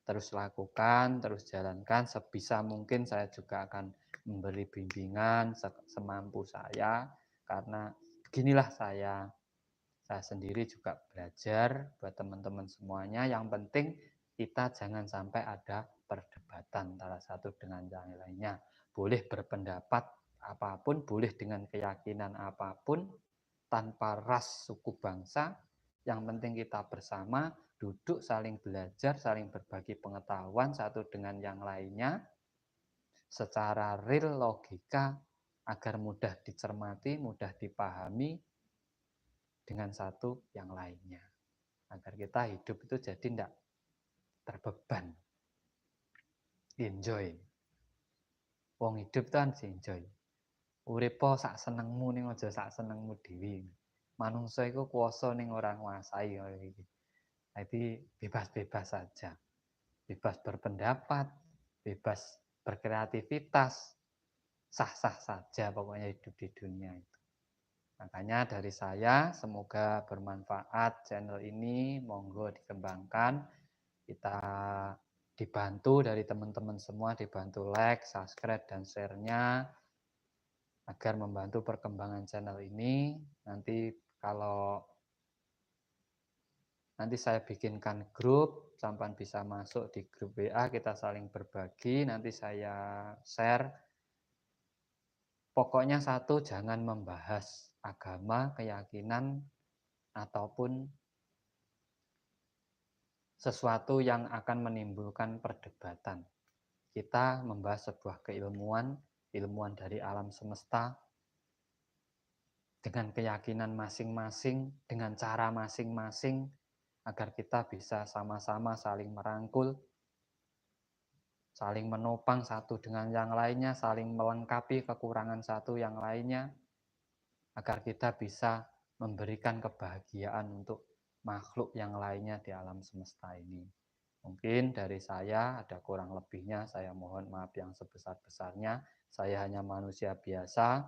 terus lakukan, terus jalankan. Sebisa mungkin saya juga akan memberi bimbingan semampu saya. Karena beginilah saya sendiri juga belajar buat teman-teman semuanya. Yang penting kita jangan sampai ada perdebatan antara satu dengan yang lainnya. Boleh berpendapat apapun, boleh dengan keyakinan apapun, tanpa ras, suku, bangsa. Yang penting kita bersama, duduk saling belajar, saling berbagi pengetahuan satu dengan yang lainnya, secara real logika, agar mudah dicermati, mudah dipahami, dengan satu yang lainnya. Agar kita hidup itu jadi tidak terbeban. Enjoy. Wong hidup kan enjoy. Urip sak senengmu ning aja sak senengmu dhewe. Manungsa iku kuwasa ning ora nguasai kaya iki. Jadi bebas-bebas saja. Bebas berpendapat, bebas berkreativitas, sah-sah saja pokoknya hidup di dunia itu. Makanya dari saya, semoga bermanfaat channel ini, monggo dikembangkan. Kita dibantu dari teman-teman semua, dibantu like, subscribe, dan share-nya, agar membantu perkembangan channel ini. Nanti kalau nanti saya bikinkan grup, sampai bisa masuk di grup WA, kita saling berbagi, nanti saya share. Pokoknya satu, jangan membahas agama, keyakinan, ataupun sesuatu yang akan menimbulkan perdebatan. Kita membahas sebuah keilmuan, ilmuwan dari alam semesta, dengan keyakinan masing-masing, dengan cara masing-masing, agar kita bisa sama-sama saling merangkul, saling menopang satu dengan yang lainnya, saling melengkapi kekurangan satu yang lainnya, agar kita bisa memberikan kebahagiaan untuk makhluk yang lainnya di alam semesta ini. Mungkin dari saya ada kurang lebihnya, saya mohon maaf yang sebesar-besarnya. Saya hanya manusia biasa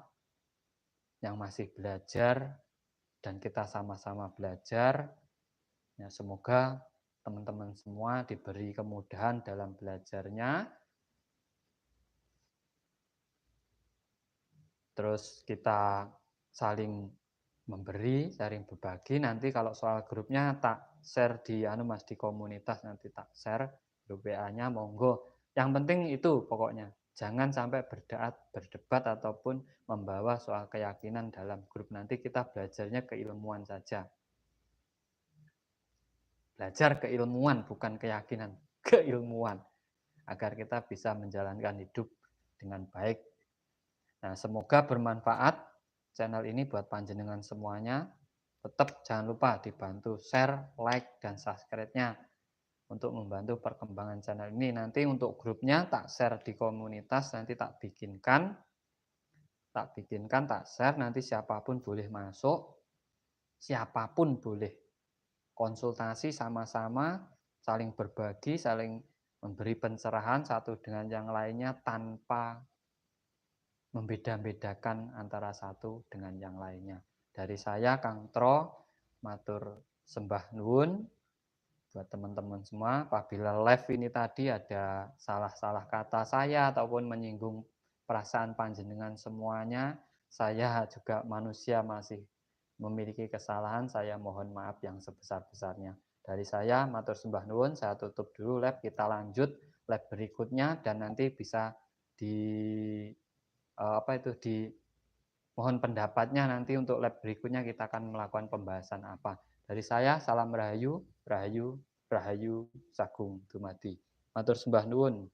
yang masih belajar, dan kita sama-sama belajar. Ya, semoga teman-teman semua diberi kemudahan dalam belajarnya. Terus kita saling memberi, saling berbagi. Nanti kalau soal grupnya tak share di Mas di komunitas, nanti tak share grup WA-nya, monggo. Yang penting itu pokoknya. Jangan sampai berdebat ataupun membawa soal keyakinan dalam grup. Nanti kita belajarnya keilmuan saja. Belajar keilmuan, bukan keyakinan. Keilmuan. Agar kita bisa menjalankan hidup dengan baik. Nah, semoga bermanfaat channel ini buat panjenengan semuanya. Tetap jangan lupa dibantu share, like, dan subscribe-nya untuk membantu perkembangan channel ini. Nanti untuk grupnya tak share di komunitas, nanti tak bikinkan, tak share, nanti siapapun boleh masuk, siapapun boleh konsultasi sama-sama, saling berbagi, saling memberi pencerahan satu dengan yang lainnya tanpa membeda-bedakan antara satu dengan yang lainnya. Dari saya, Kang Tro, matur sembah nuwun buat teman-teman semua. Apabila live ini tadi ada salah-salah kata saya ataupun menyinggung perasaan panjenengan semuanya, saya juga manusia masih memiliki kesalahan, saya mohon maaf yang sebesar-besarnya. Dari saya, matur sembah nuwun, saya tutup dulu live, kita lanjut lab berikutnya dan nanti bisa di di mohon pendapatnya nanti untuk lab berikutnya kita akan melakukan pembahasan apa. Dari saya salam rahayu, rahayu, rahayu, sagung dumadi. Matur sembah nuwun.